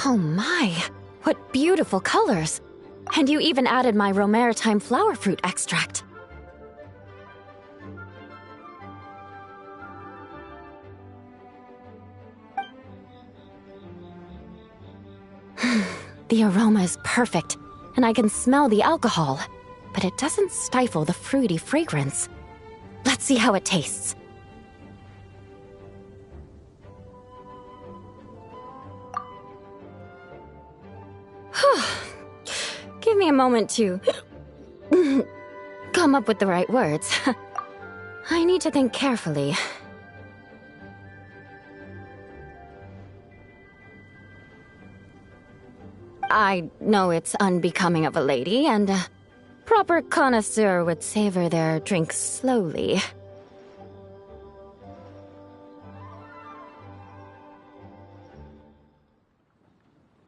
G: Oh my, what beautiful colors! And you even added my Romaritime flower fruit extract. The aroma is perfect, and I can smell the alcohol, but it doesn't stifle the fruity fragrance. Let's see how it tastes. Give me a moment to come up with the right words. I need to think carefully. I know it's unbecoming of a lady, and a proper connoisseur would savor their drinks slowly.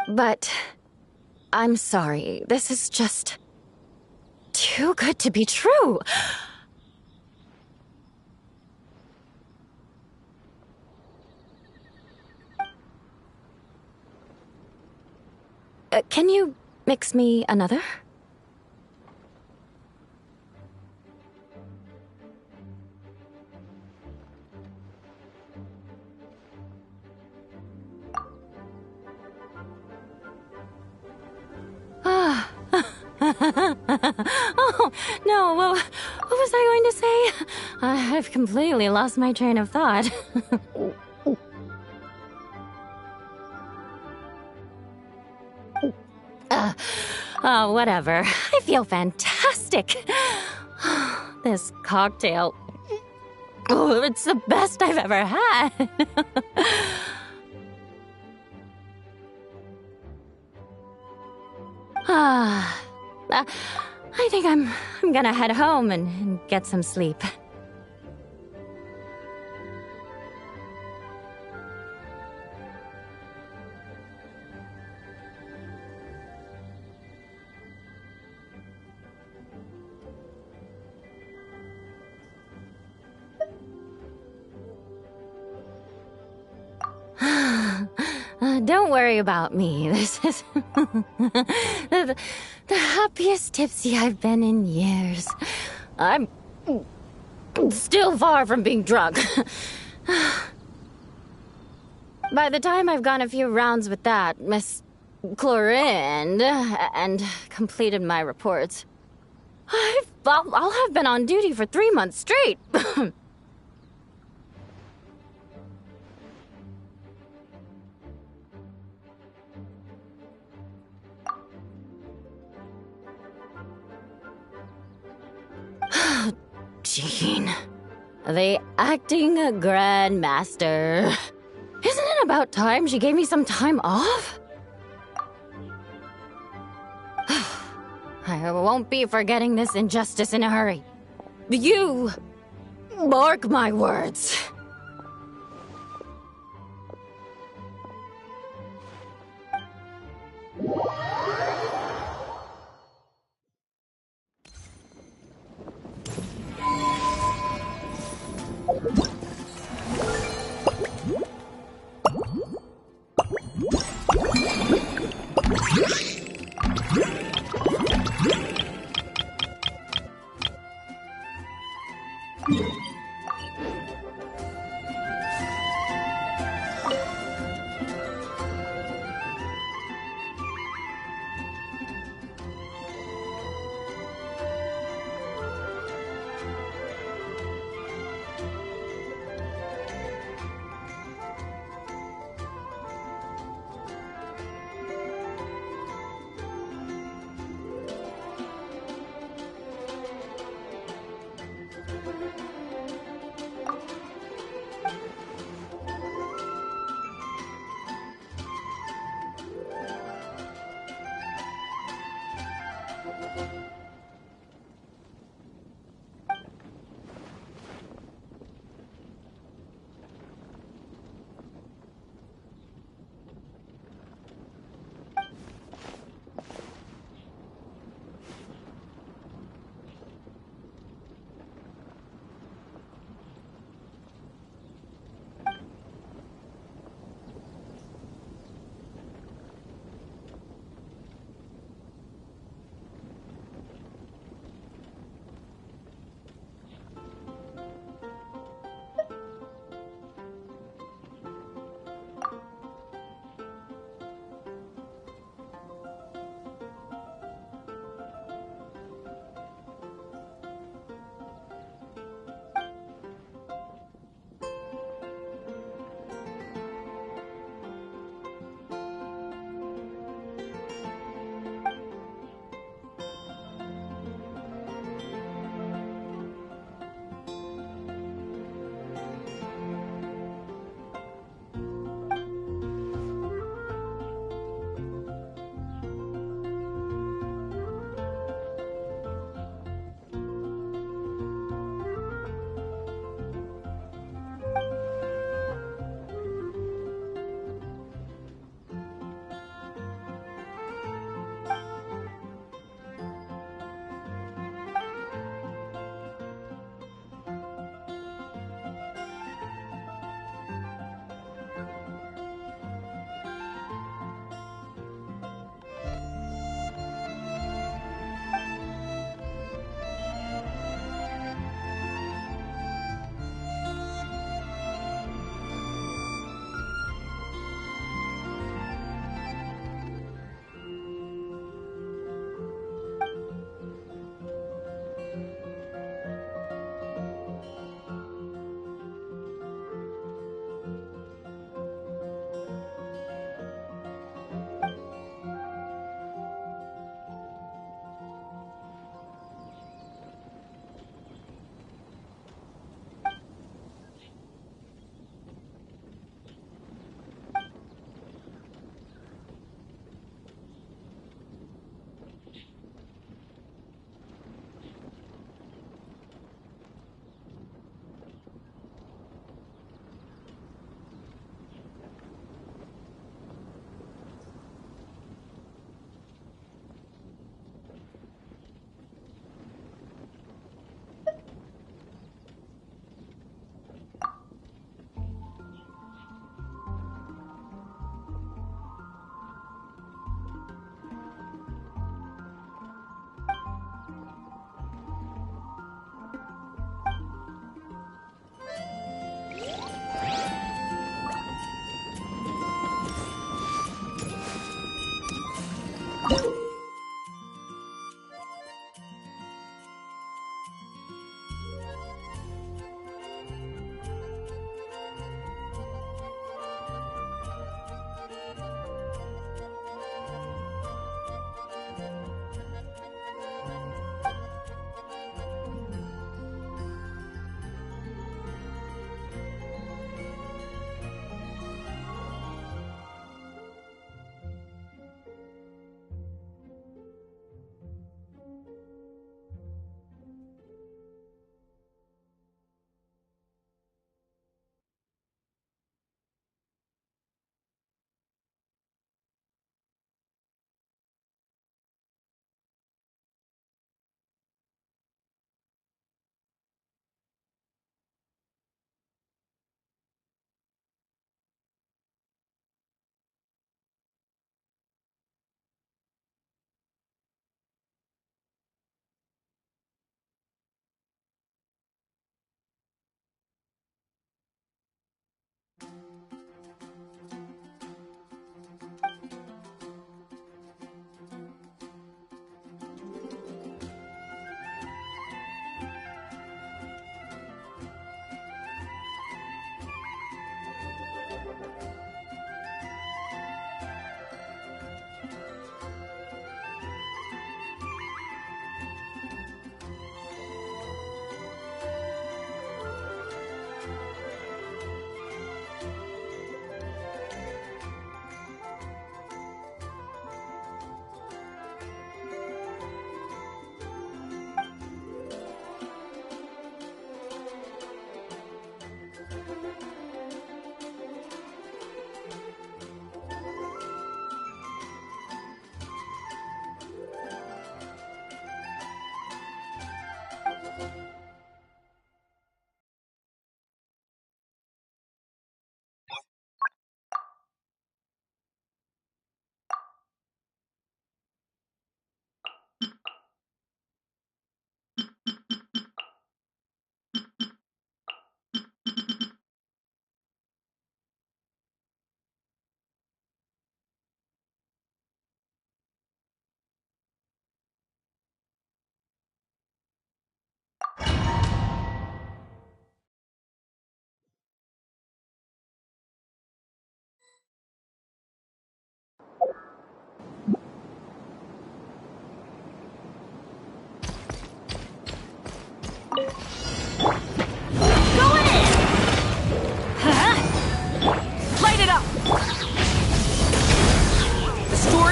G: But I'm sorry, this is just too good to be true. Can you mix me another? Oh, no, what was I going to say? I've completely lost my train of thought. Whatever. I feel fantastic. This cocktail... Oh, it's the best I've ever had. I think I'm gonna head home and get some sleep. Don't worry about me. This is the happiest tipsy I've been in years. I'm still far from being drunk. By the time I've gone a few rounds with that, Miss Chlorinde, and completed my reports, I'll have been on duty for 3 months straight. Jean, the acting grandmaster. Isn't it about time she gave me some time off? I won't be forgetting this injustice in a hurry. You mark my words.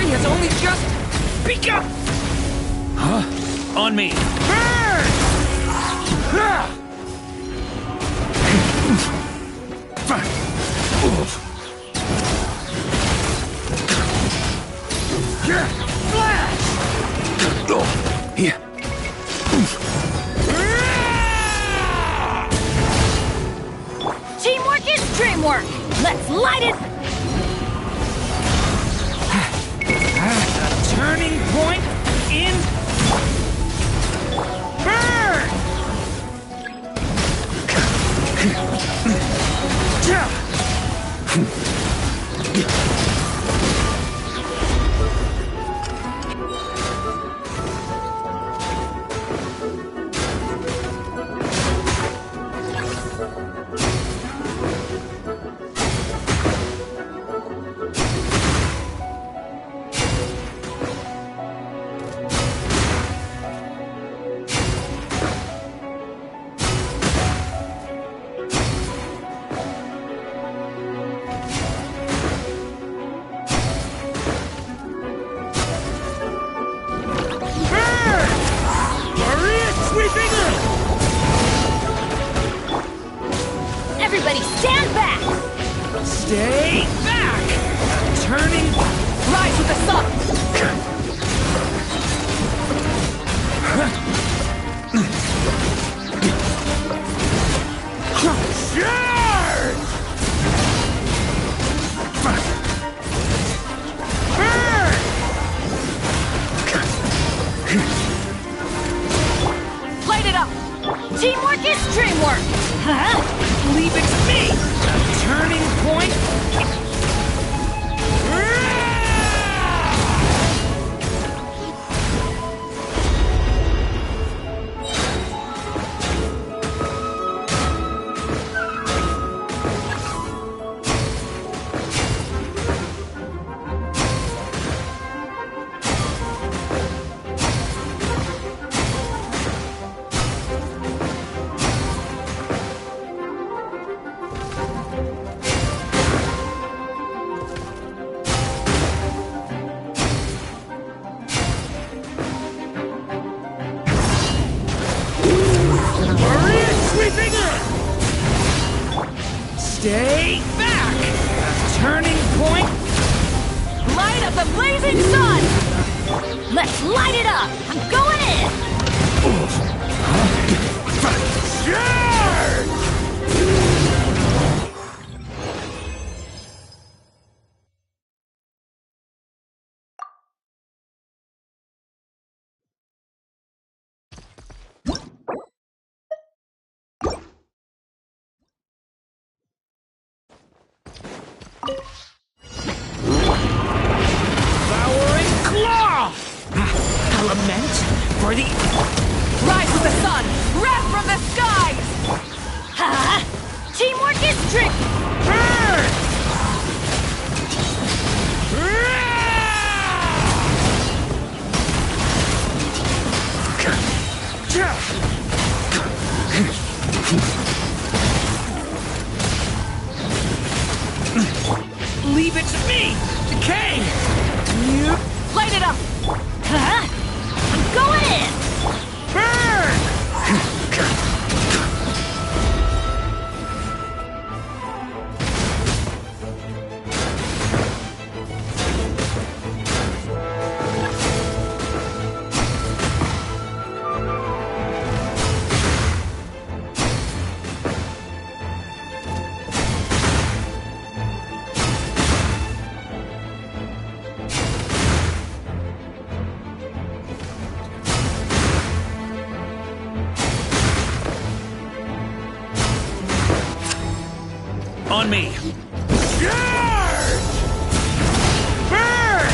H: story has only just begun! Huh? On me! Yeah.
C: Teamwork is dreamwork! Let's light it!
H: A turning point in... Burn!
C: Everybody stand back!
H: Stay back! Turning...
C: Rise with the sun! Light it up! Teamwork is dreamwork! Huh?
H: Leave it to me! A turning point... Stay back! A turning point...
C: Light up the blazing sun! Let's light it up! I'm going in!
H: Devouring claw! Element for the...
C: Rise with the sun! Wrath from the skies! Ha! Teamwork is trick!
H: Burn! Leave it to me! Decay!
C: Light it up! Huh? I'm going in!
H: Burn! On me! Charge! Burn!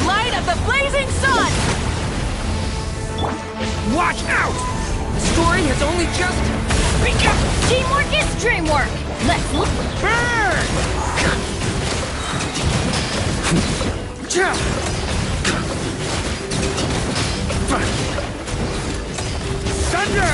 C: Light up the blazing sun!
H: Watch out! The story has only just begun!
C: Teamwork is dreamwork! Let's look!
H: Burn! Thunder!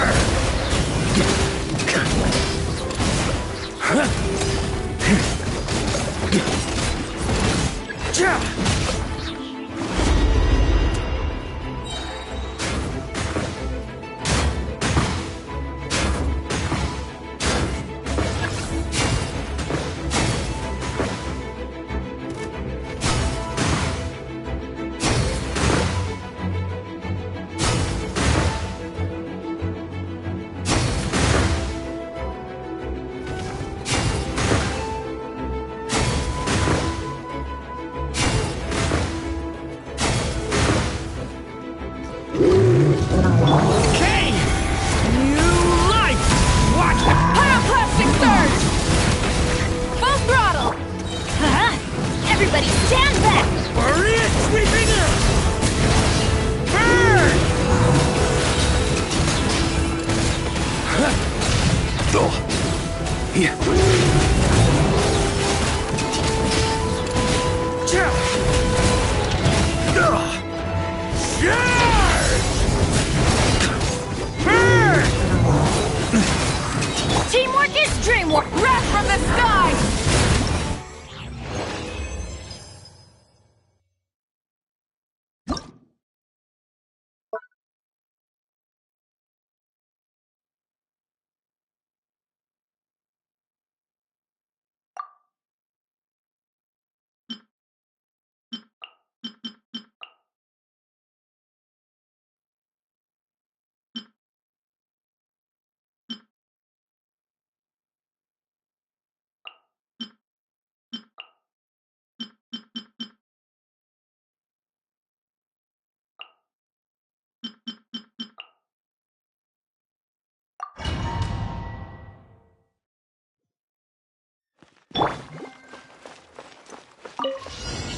A: Teamwork is dreamwork! Wrath from the sky!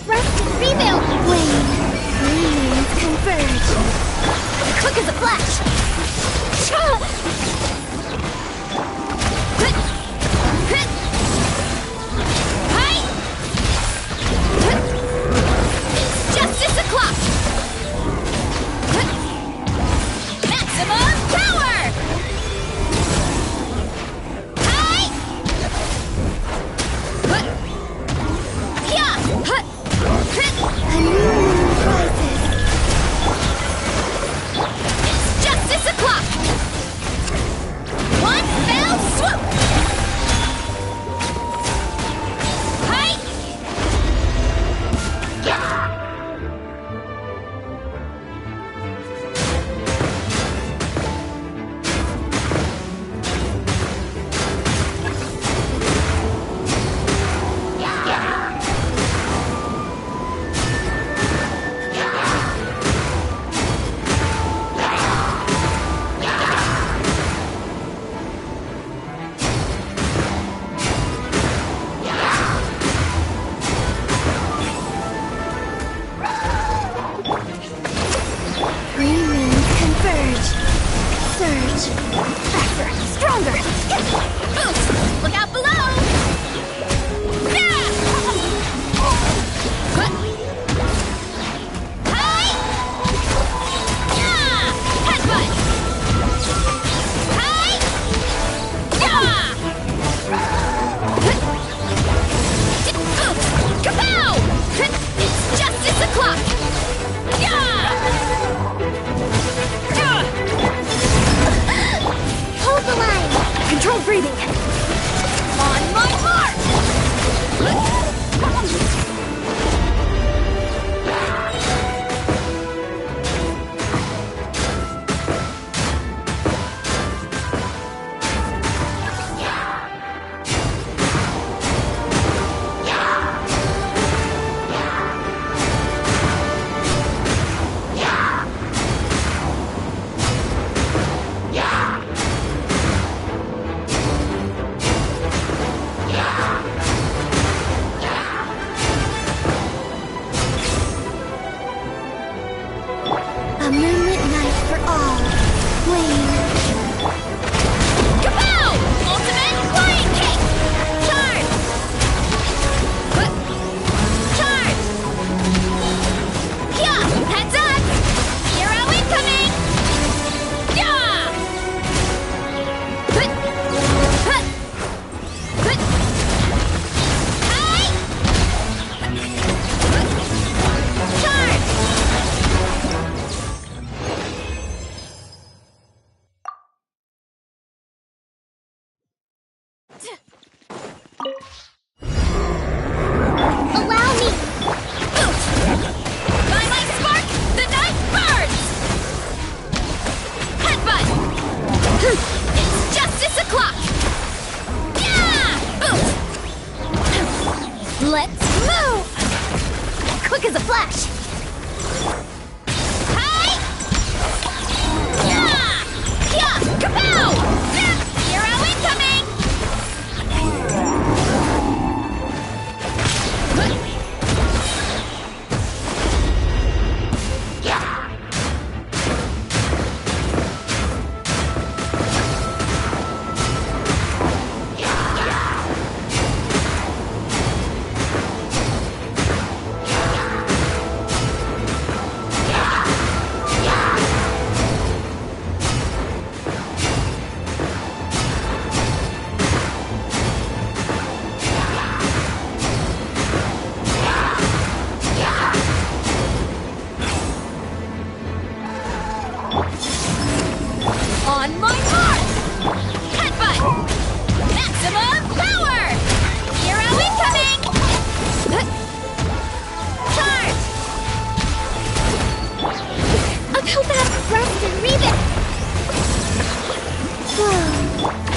C: Rest and rebuild! Wayne! Remains converge! Quick as a flash! It's justice o'clock! Maximum power! A new moon rises. It's justice o'clock. One fell swoop. Hi. Surge. Faster. Stronger. Boost. Look out below. Yeah. Hi. Yeah. Headbutt. Hi. Yeah. Boost. Kapow. It's justice o'clock. Yeah. Hold the line! Control breathing! On my mark!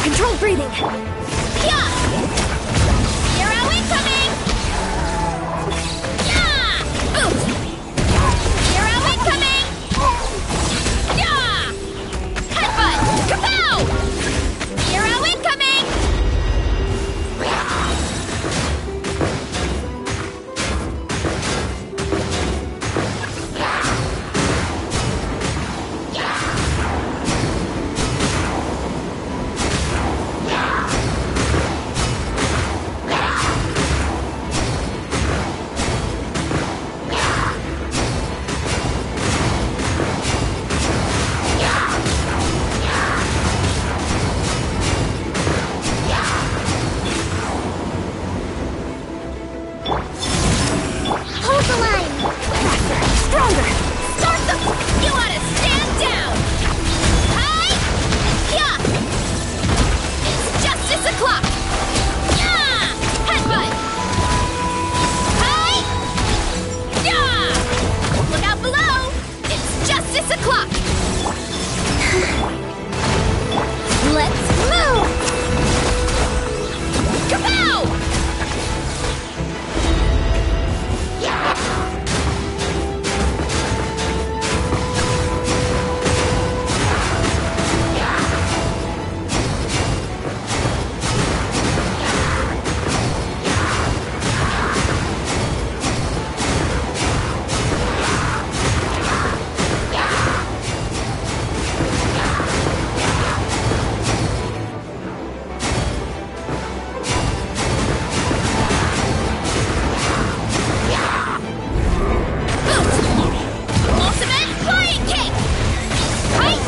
B: Control breathing.
C: Yeah! Hero incoming! Yeah! Oof! Hero incoming! Yeah! Headbutt! Kapow! Hero incoming! Hold the line! Faster! Stronger! Start the... You ought to stand down! Hi! Yeah! It's justice o'clock! Yeah! Headbutt! Hi! Yeah! Look out below! It's justice o'clock! Let's move! Kapow! Ultimate flying kick! Right!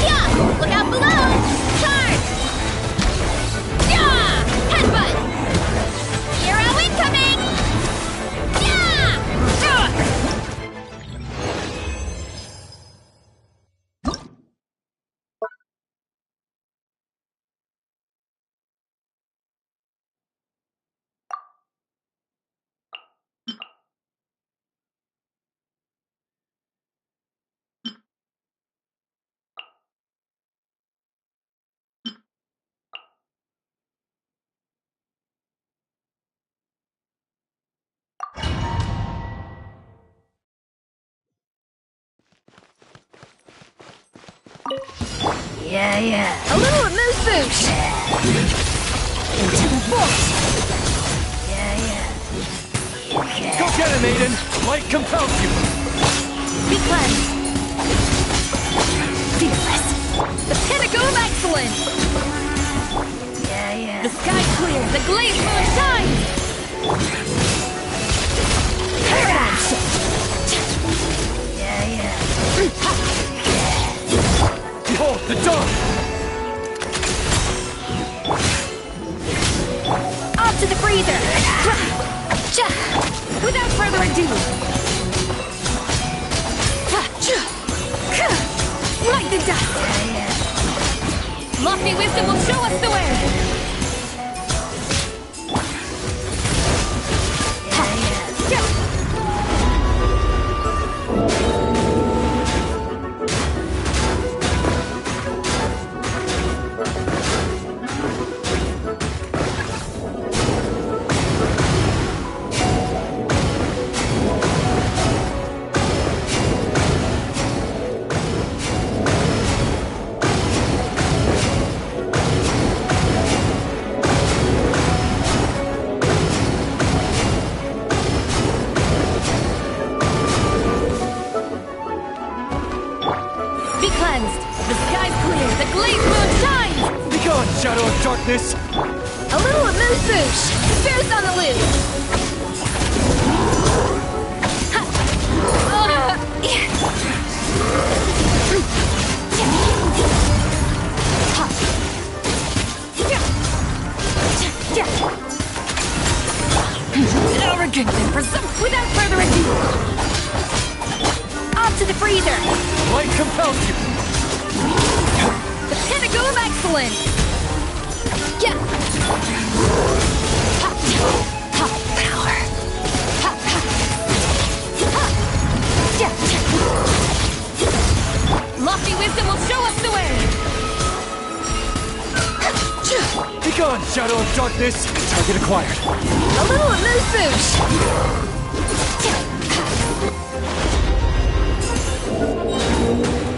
C: Yeah! Look out below! Charge! Yeah! Headbutt! Hero incoming! Yeah!
B: A little amuse-bouche. Into the force.
H: Go get it, Maiden! Light compels you!
B: Be cleansed. Fearless. The pinnacle of excellence. The sky's clear. The glazed moon shines. Paradigm shift.
H: Behold, the dawn!
B: Off to the freezer. Without further ado. Like the dust. Lofty wisdom will show us the way.
H: Shadow of darkness!
B: A little amuse-bouche. Spirits on the loose. Arrogant and presumptuous. Without further ado. Off to the freezer.
H: Light compels you!
B: The pinnacle of excellence. Yeah. Power. Lofty wisdom will show us the way.
H: Be gone, Shadow of Darkness! Target acquired.
F: A little amuse-bouche!